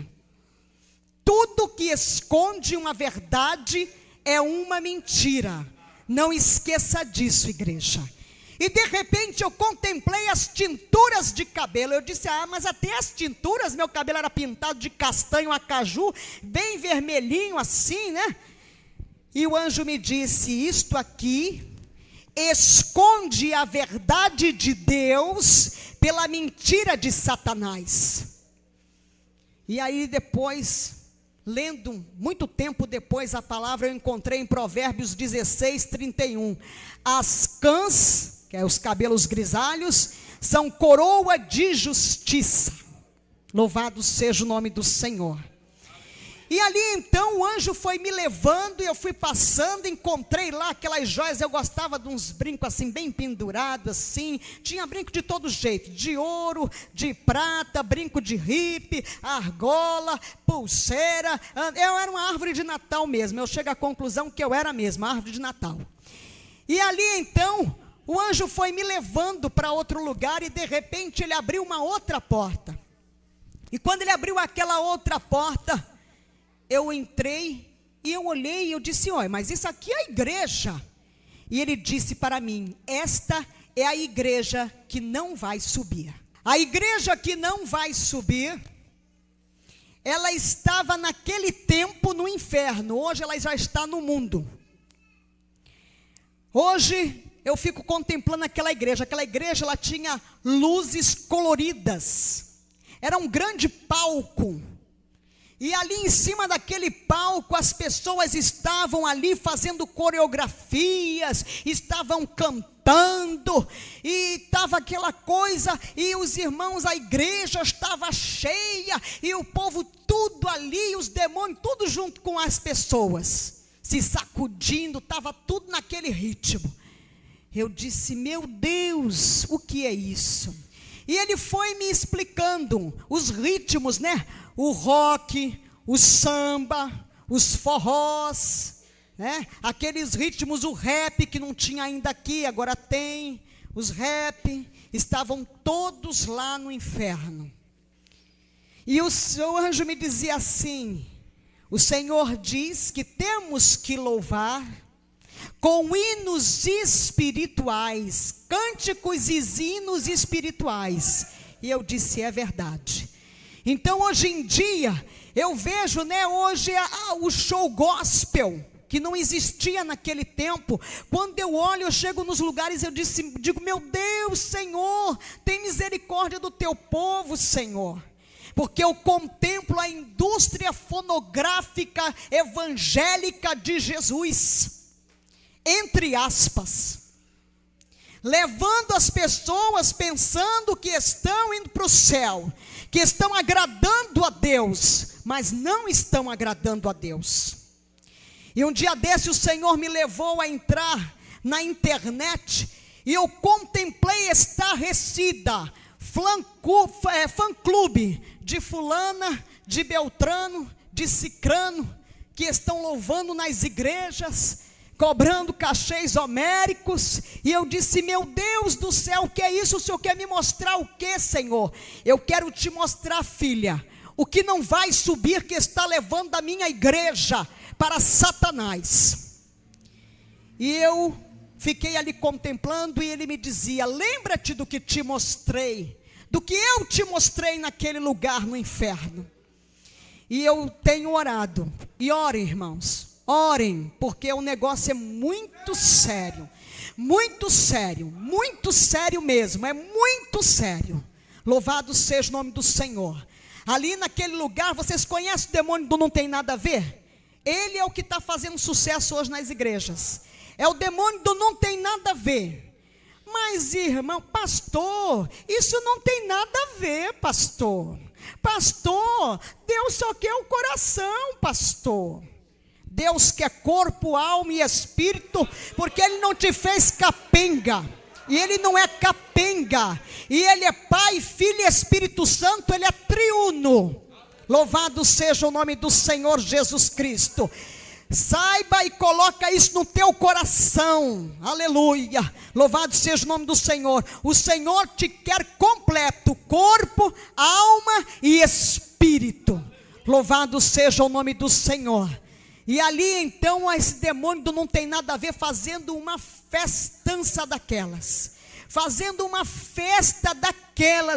Tudo que esconde uma verdade é uma mentira. Não esqueça disso, igreja. E de repente eu contemplei as tinturas de cabelo. Eu disse, mas até as tinturas, meu cabelo era pintado de castanho a caju, bem vermelhinho assim, né? E o anjo me disse, isto aqui esconde a verdade de Deus pela mentira de Satanás. E aí depois, lendo muito tempo depois a palavra, eu encontrei em Provérbios 16:31, as cãs, que é os cabelos grisalhos, são coroa de justiça. Louvado seja o nome do Senhor. E ali então o anjo foi me levando, e eu fui passando, encontrei lá aquelas joias. Eu gostava de uns brincos assim, bem pendurados assim, tinha brinco de todo jeito, de ouro, de prata, brinco de ripe, argola, pulseira. Eu era uma árvore de Natal mesmo, eu chego à conclusão que eu era mesmo, uma árvore de Natal. E ali então, o anjo foi me levando para outro lugar, e de repente ele abriu uma outra porta. E quando ele abriu aquela outra porta, eu entrei e eu olhei e eu disse, olha, mas isso aqui é a igreja. E ele disse para mim, esta é a igreja que não vai subir. A igreja que não vai subir, ela estava naquele tempo no inferno, hoje ela já está no mundo. Hoje eu fico contemplando aquela igreja ela tinha luzes coloridas, era um grande palco. E ali em cima daquele palco, as pessoas estavam ali fazendo coreografias, estavam cantando, e estava aquela coisa, e os irmãos, a igreja estava cheia, e o povo tudo ali, os demônios, tudo junto com as pessoas, se sacudindo, estava tudo naquele ritmo. Eu disse, meu Deus, o que é isso? E ele foi me explicando os ritmos, né? O rock, o samba, os forrós, né? Aqueles ritmos, o rap que não tinha ainda aqui, agora tem. Os rap estavam todos lá no inferno. E o seu anjo me dizia assim: o Senhor diz que temos que louvar com hinos espirituais, cânticos e hinos espirituais. E eu disse, é verdade. Então hoje em dia, eu vejo, né, hoje o show gospel, que não existia naquele tempo. Quando eu olho, eu chego nos lugares, digo, meu Deus, Senhor, tem misericórdia do teu povo, Senhor. Porque eu contemplo a indústria fonográfica evangélica de Jesus, entre aspas, levando as pessoas pensando que estão indo para o céu, que estão agradando a Deus, mas não estão agradando a Deus. E um dia desse o Senhor me levou a entrar na internet, e eu contemplei estarrecida, fã-clube de fulana, de Beltrano, de Cicrano, que estão louvando nas igrejas, cobrando cachês homéricos. E eu disse, meu Deus do céu, o que é isso? O Senhor quer me mostrar o que, Senhor? Eu quero te mostrar, filha, o que não vai subir, que está levando a minha igreja para Satanás. E eu fiquei ali contemplando, e ele me dizia, lembra-te do que te mostrei, do que eu te mostrei naquele lugar no inferno. E eu tenho orado, e orem, irmãos, orem, porque o negócio é muito sério, muito sério, muito sério mesmo, é muito sério. Louvado seja o nome do Senhor. Ali naquele lugar, vocês conhecem o demônio do não tem nada a ver? Ele é o que está fazendo sucesso hoje nas igrejas, é o demônio do não tem nada a ver. Mas irmão, pastor, isso não tem nada a ver, pastor. Pastor, Deus só quer o coração, pastor. Deus quer corpo, alma e espírito, porque Ele não te fez capenga, e Ele não é capenga, e Ele é Pai, Filho e Espírito Santo, Ele é triuno. Louvado seja o nome do Senhor Jesus Cristo. Saiba e coloca isso no teu coração, aleluia, louvado seja o nome do Senhor. O Senhor te quer completo, corpo, alma e espírito. Louvado seja o nome do Senhor. E ali então esse demônio do não tem nada a ver, fazendo uma festança daquelas, fazendo uma festa daquelas,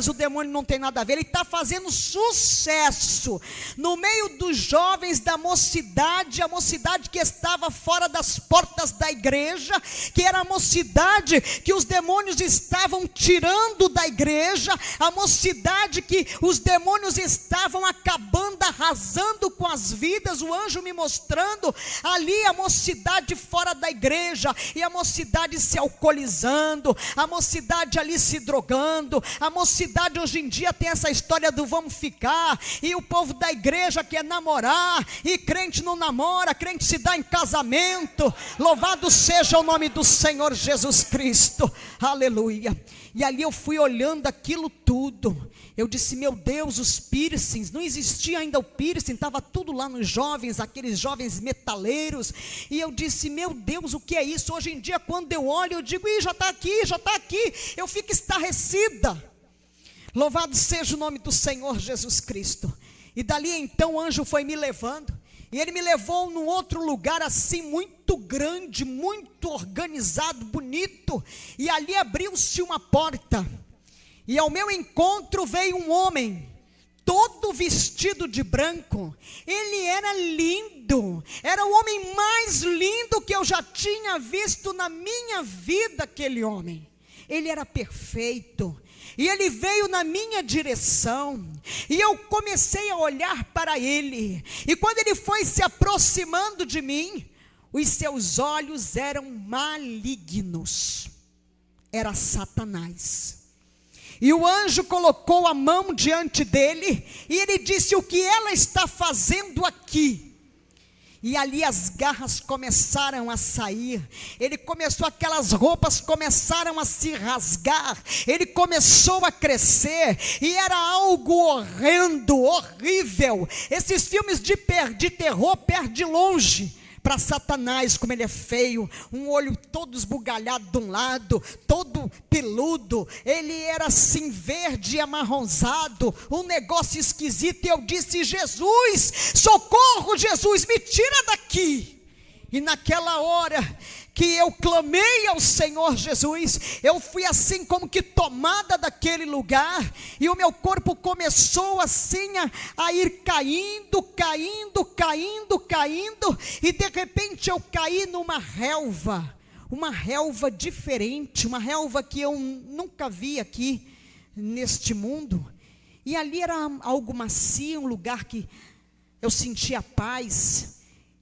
o demônio não tem nada a ver, ele está fazendo sucesso no meio dos jovens da mocidade, a mocidade que estava fora das portas da igreja, que era a mocidade que os demônios estavam tirando da igreja, a mocidade que os demônios estavam acabando, arrasando com as vidas. O anjo me mostrando ali a mocidade fora da igreja, e a mocidade se alcoolizando, a mocidade ali se drogando. A mocidade hoje em dia tem essa história do vamos ficar, e o povo da igreja quer namorar, e crente não namora, crente se dá em casamento. Louvado seja o nome do Senhor Jesus Cristo, aleluia. E ali eu fui olhando aquilo tudo, eu disse, meu Deus, os piercings, não existia ainda o piercing, estava tudo lá nos jovens, aqueles jovens metaleiros. E eu disse, meu Deus, o que é isso? Hoje em dia quando eu olho, eu digo, já está aqui, eu fico estarrecida. Louvado seja o nome do Senhor Jesus Cristo. E dali então o anjo foi me levando, e ele me levou num outro lugar assim, muito grande, muito organizado, bonito. E ali abriu-se uma porta, e ao meu encontro veio um homem, todo vestido de branco. Ele era lindo, era o homem mais lindo que eu já tinha visto na minha vida, aquele homem. ele era perfeito. E ele veio na minha direção, e eu comecei a olhar para ele, e quando ele foi se aproximando de mim, os seus olhos eram malignos, era Satanás. E o anjo colocou a mão diante dele, e ele disse: o que ela está fazendo aqui? E ali as garras começaram a sair, aquelas roupas começaram a se rasgar, ele começou a crescer, e era algo horrendo, horrível. Esses filmes de terror perde longe para Satanás, como ele é feio, um olho todo esbugalhado de um lado, todo peludo, ele era assim verde e amarronzado, um negócio esquisito. E eu disse: Jesus, socorro, Jesus, me tira daqui. E naquela hora que eu clamei ao Senhor Jesus, eu fui assim como que tomada daquele lugar, e o meu corpo começou assim a ir caindo, e de repente eu caí numa relva, uma relva diferente, uma relva que eu nunca vi aqui neste mundo, e ali era algo macio, um lugar que eu sentia paz,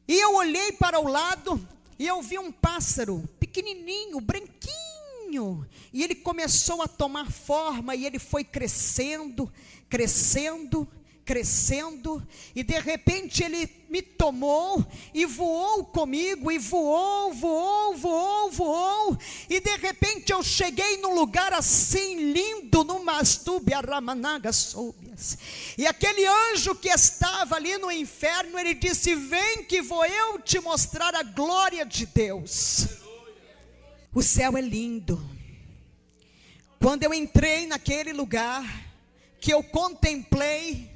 e eu olhei para o lado, e eu vi um pássaro, pequenininho, branquinho, e ele começou a tomar forma, e ele foi crescendo, e de repente ele me tomou, e voou comigo, e voou, e de repente eu cheguei num lugar assim lindo, numa astúbia ramanaga sóbias, e aquele anjo que estava ali no inferno, ele disse: vem que vou eu te mostrar a glória de Deus. O céu é lindo. Quando eu entrei naquele lugar, que eu contemplei,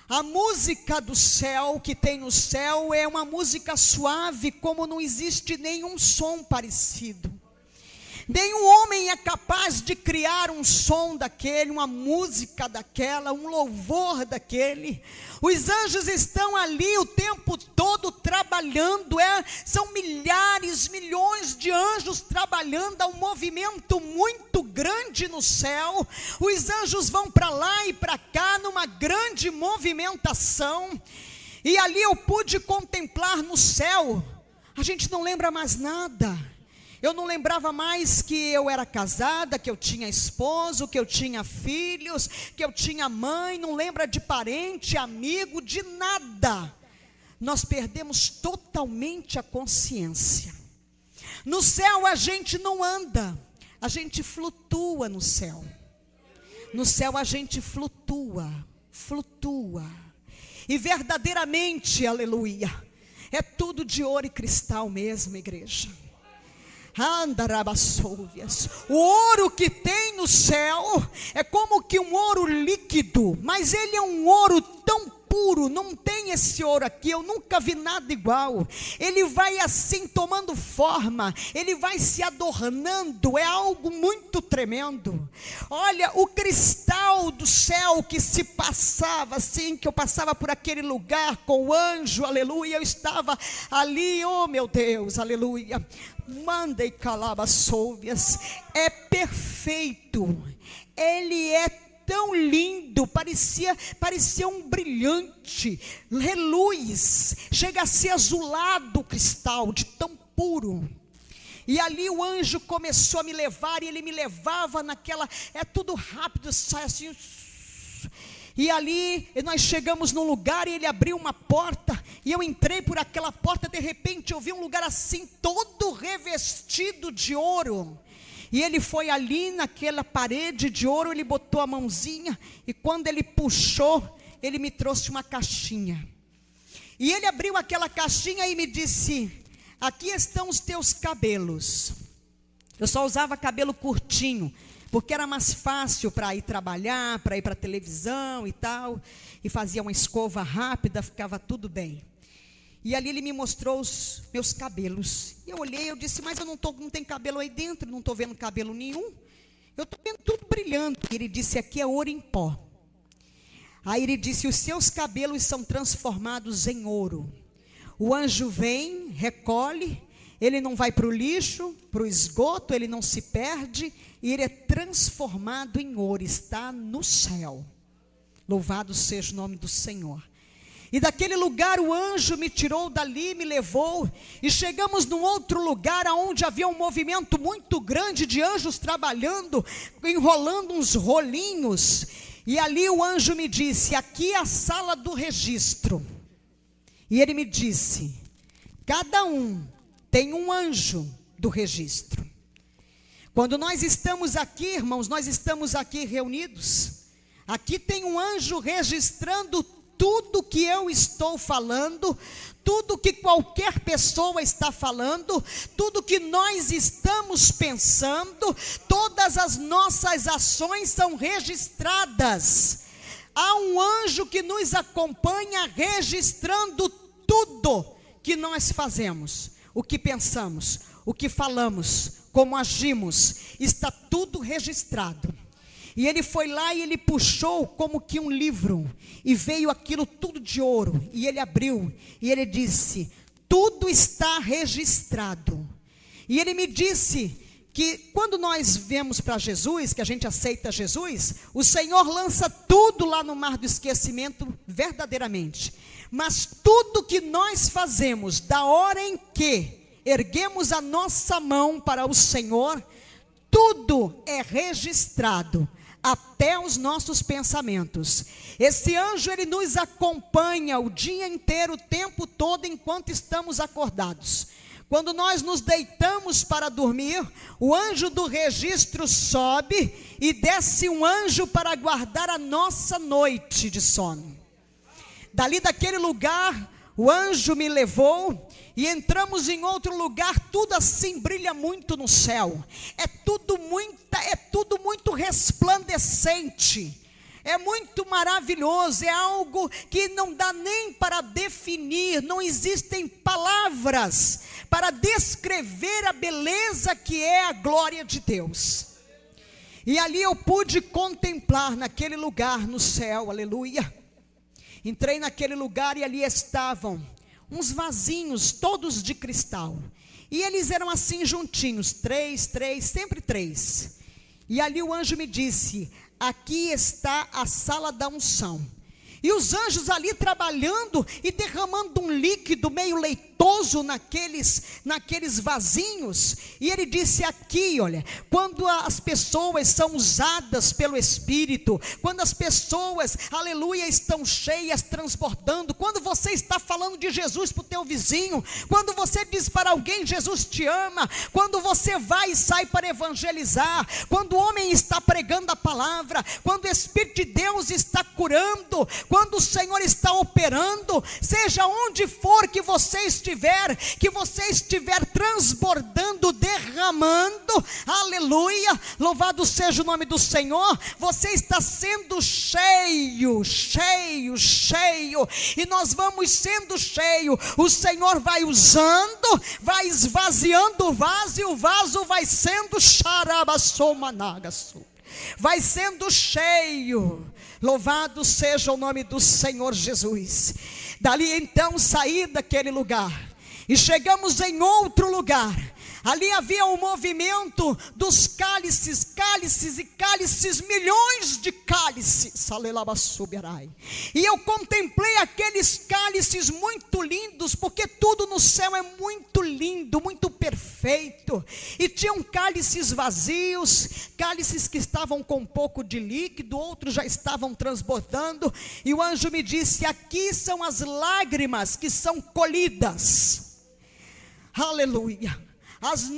a música do céu, que tem no céu, é uma música suave, como não existe nenhum som parecido. Nenhum homem é capaz de criar um som daquele, uma música daquela, um louvor daquele. Os anjos estão ali o tempo todo trabalhando, são milhares, milhões de anjos trabalhando, há um movimento muito grande no céu. Os anjos vão para lá e para cá numa grande movimentação, e ali eu pude contemplar no céu. A gente não lembra mais nada. Eu não lembrava mais que eu era casada, que eu tinha esposo, que eu tinha filhos, que eu tinha mãe, não lembra de parente, amigo, de nada. Nós perdemos totalmente a consciência. No céu a gente não anda, a gente flutua no céu. No céu a gente flutua. E verdadeiramente, aleluia, é tudo de ouro e cristal mesmo, igreja. O ouro que tem no céu é como que um ouro líquido, mas ele é um ouro tão puro, não tem esse ouro aqui, eu nunca vi nada igual. Ele vai assim tomando forma, ele vai se adornando, é algo muito tremendo. Olha, o cristal do céu que se passava assim, que eu passava por aquele lugar com o anjo, aleluia, eu estava ali, oh meu Deus, aleluia. Manda e calaba sóvias, é perfeito, ele é tão lindo, parecia um brilhante, reluz, chega a ser azulado o cristal, de tão puro. E ali o anjo começou a me levar, e ele me levava naquela, é tudo rápido, sai assim. E ali nós chegamos num lugar, e ele abriu uma porta, e eu entrei por aquela porta. De repente eu vi um lugar assim, todo revestido de ouro, e ele foi ali naquela parede de ouro, ele botou a mãozinha, e quando ele puxou, ele me trouxe uma caixinha, e ele abriu aquela caixinha e me disse: aqui estão os teus cabelos. Eu só usava cabelo curtinho, porque era mais fácil para ir trabalhar, para ir para a televisão e tal, e fazia uma escova rápida, ficava tudo bem. E ali ele me mostrou os meus cabelos, e eu olhei, eu disse: mas eu não tem cabelo aí dentro, não estou vendo cabelo nenhum, eu estou vendo tudo brilhando. E ele disse: aqui é ouro em pó. Aí ele disse: os seus cabelos são transformados em ouro. O anjo vem, recolhe, ele não vai para o lixo, para o esgoto, ele não se perde, e ele é transformado em ouro, está no céu. Louvado seja o nome do Senhor. E daquele lugar o anjo me tirou dali, me levou, e chegamos num outro lugar, onde havia um movimento muito grande de anjos trabalhando, enrolando uns rolinhos, e ali o anjo me disse, aqui é a sala do registro. E ele me disse, cada um tem um anjo do registro. Quando nós estamos aqui, irmãos, nós estamos aqui reunidos, aqui tem um anjo registrando tudo que eu estou falando, tudo que qualquer pessoa está falando, tudo que nós estamos pensando, todas as nossas ações são registradas. Há um anjo que nos acompanha registrando tudo que nós fazemos, o que pensamos, o que falamos, como agimos, está tudo registrado. E ele foi lá e ele puxou como que um livro, e veio aquilo tudo de ouro, e ele abriu, e ele disse, tudo está registrado. E ele me disse que quando nós viemos para Jesus, que a gente aceita Jesus, o Senhor lança tudo lá no mar do esquecimento verdadeiramente. Mas tudo que nós fazemos, da hora em que erguemos a nossa mão para o Senhor, tudo é registrado, até os nossos pensamentos. Esse anjo, ele nos acompanha o dia inteiro, o tempo todo, enquanto estamos acordados. Quando nós nos deitamos para dormir, o anjo do registro sobe e desce um anjo para guardar a nossa noite de sono. Dali daquele lugar, o anjo me levou e entramos em outro lugar, tudo assim brilha muito no céu, é tudo muito resplandecente, é muito maravilhoso, é algo que não dá nem para definir, não existem palavras para descrever a beleza que é a glória de Deus. E ali eu pude contemplar naquele lugar no céu, aleluia. Entrei naquele lugar e ali estavam uns vasinhos, todos de cristal, e eles eram assim juntinhos, três, sempre três. E ali o anjo me disse, aqui está a sala da unção. E os anjos ali trabalhando e derramando um líquido meio leitoso naqueles vasinhos. E ele disse aqui, olha, quando as pessoas são usadas pelo Espírito, quando as pessoas, aleluia, estão cheias, transbordando, quando você está falando de Jesus para o teu vizinho, quando você diz para alguém, Jesus te ama, quando você vai e sai para evangelizar, quando o homem está pregando a palavra, quando o Espírito de Deus está curando, quando o Senhor está operando, seja onde for que você estiver transbordando, derramando, aleluia, louvado seja o nome do Senhor, você está sendo cheio, e nós vamos sendo cheio, o Senhor vai usando, vai esvaziando o vaso, e o vaso vai sendo xarabassomanagassu, vai sendo cheio. Louvado seja o nome do Senhor Jesus. Dali então saí daquele lugar e chegamos em outro lugar. Ali havia um movimento dos cálices, milhões de cálices. E eu contemplei aqueles cálices muito lindos, porque tudo no céu é muito lindo, muito perfeito. E tinham cálices vazios, cálices que estavam com um pouco de líquido, outros já estavam transbordando. E o anjo me disse, aqui são as lágrimas que são colhidas. Aleluia. As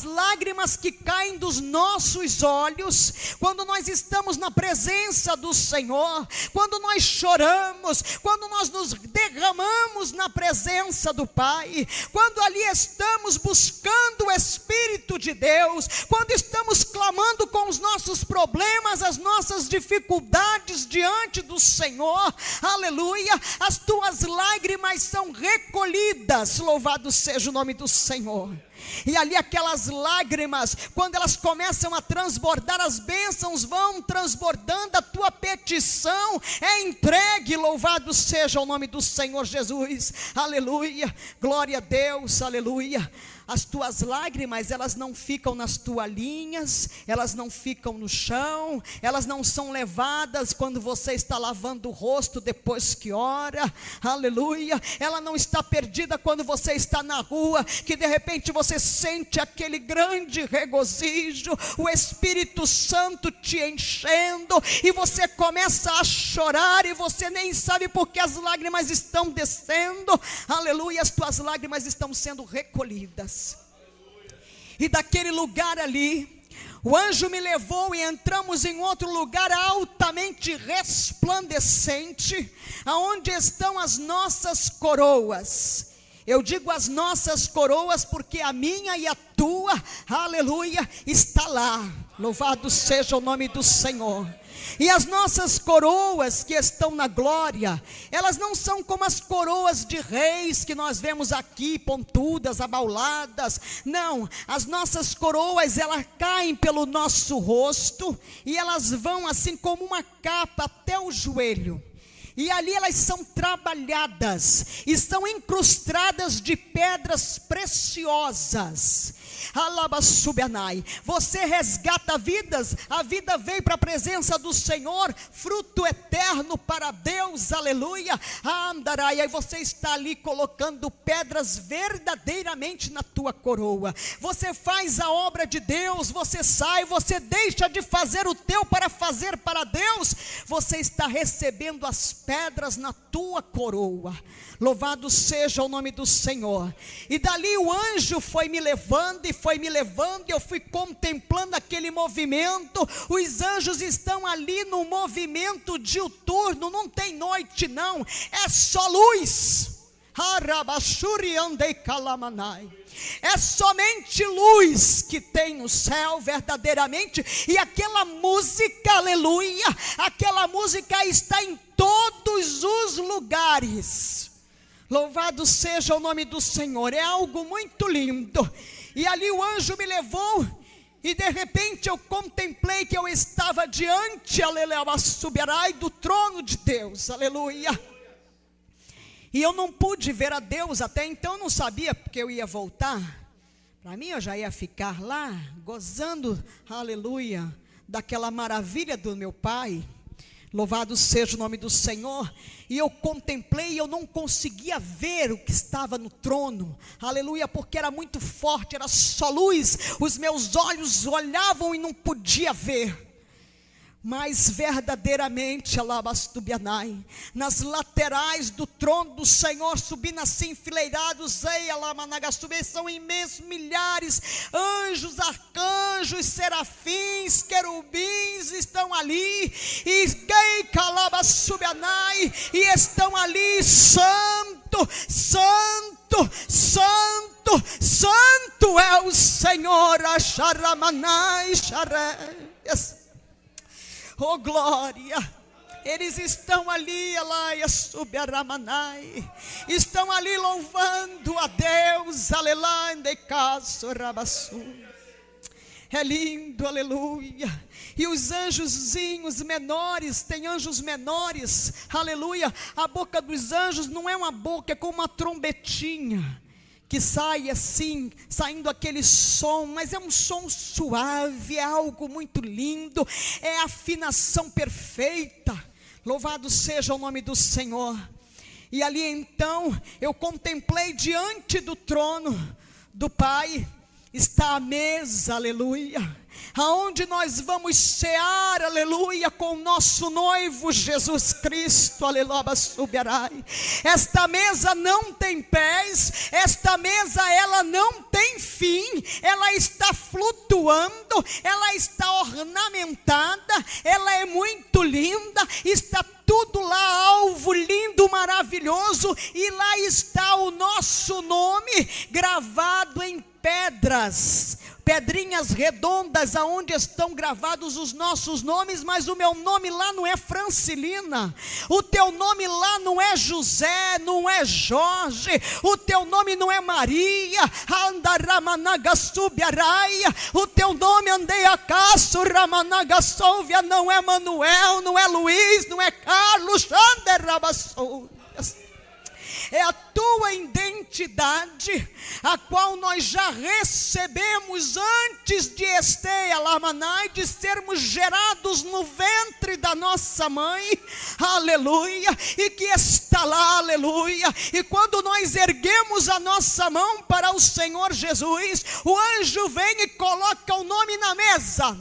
lágrimas que caem dos nossos olhos, quando nós estamos na presença do Senhor, quando nós choramos, quando nós nos derramamos na presença do Pai, quando ali estamos buscando o Espírito de Deus, quando estamos clamando com os nossos problemas, as nossas dificuldades diante do Senhor, aleluia, as tuas lágrimas são recolhidas, louvado seja o nome do Senhor. E ali aquelas lágrimas, quando elas começam a transbordar, as bênçãos vão transbordando, a tua petição é entregue. Louvado seja o nome do Senhor Jesus, aleluia, glória a Deus, aleluia. As tuas lágrimas, elas não ficam nas toalhinhas, elas não ficam no chão, elas não são levadas quando você está lavando o rosto depois que ora, aleluia. Ela não está perdida quando você está na rua, que de repente você sente aquele grande regozijo, o Espírito Santo te enchendo, e você começa a chorar, e você nem sabe porque as lágrimas estão descendo, aleluia. As tuas lágrimas estão sendo recolhidas. E daquele lugar ali, o anjo me levou e entramos em outro lugar altamente resplandecente, aonde estão as nossas coroas. Eu digo as nossas coroas porque a minha e a tua, aleluia, está lá. Louvado seja o nome do Senhor. E as nossas coroas que estão na glória, elas não são como as coroas de reis que nós vemos aqui, pontudas, abauladas. Não, as nossas coroas, elas caem pelo nosso rosto, e elas vão assim como uma capa até o joelho. E ali elas são trabalhadas, e são incrustadas de pedras preciosas. Alabassubianai, você resgata vidas, a vida veio para a presença do Senhor, fruto eterno para Deus, aleluia. Andarai, aí você está ali colocando pedras verdadeiramente na tua coroa. Você faz a obra de Deus, você sai, você deixa de fazer o teu para fazer para Deus, você está recebendo as pedras na tua coroa. Louvado seja o nome do Senhor. E dali o anjo foi me levando, e eu fui contemplando aquele movimento. Os anjos estão ali no movimento diuturno, não tem noite não, é só luz. É somente luz que tem no céu verdadeiramente. E aquela música, aleluia, aquela música está em todos os lugares. Louvado seja o nome do Senhor, é algo muito lindo. E ali o anjo me levou, e de repente eu contemplei que eu estava diante, aleluia, do trono de Deus, aleluia. E eu não pude ver a Deus, até então eu não sabia porque eu ia voltar. Para mim eu já ia ficar lá, gozando, aleluia, daquela maravilha do meu Pai. Louvado seja o nome do Senhor. E eu contemplei, e eu não conseguia ver o que estava no trono, aleluia, porque era muito forte, era só luz. Os meus olhos olhavam e não podia ver. Mas verdadeiramente, alabastubianai, nas laterais do trono do Senhor, subindo assim enfileirados, são imensos, milhares, anjos, arcanjos, serafins, querubins estão ali, e estão ali, santo, santo, santo, santo é o Senhor, Acharamanai, Xareias. Oh glória, eles estão ali, estão ali louvando a Deus, é lindo, aleluia. E os anjozinhos menores, tem anjos menores, aleluia. A boca dos anjos não é uma boca, é como uma trombetinha, que sai assim, saindo aquele som, mas é um som suave, é algo muito lindo, é a afinação perfeita. Louvado seja o nome do Senhor. E ali então, eu contemplei diante do trono do Pai, está a mesa, aleluia, aonde nós vamos cear, aleluia, com o nosso noivo Jesus Cristo, aleluia, subiarai. Esta mesa não tem pés, esta mesa ela não tem fim, ela está flutuando, ela está ornamentada, ela é muito linda, está tudo lá, alvo lindo, maravilhoso, e lá está o nosso nome gravado em pedras pedrinhas redondas aonde estão gravados os nossos nomes, mas o meu nome lá não é Francilina, o teu nome lá não é José, não é Jorge, o teu nome não é Maria, o teu nome Andeiacaço, Ramanagassolvia, não é Manuel, não é Luiz, não é Carlos, é a tua identidade, a qual nós já recebemos antes de Esteia Lamanai, de sermos gerados no ventre da nossa mãe, aleluia, e que está lá, aleluia. E quando nós erguemos a nossa mão para o Senhor Jesus, o anjo vem e coloca o nome na mesa.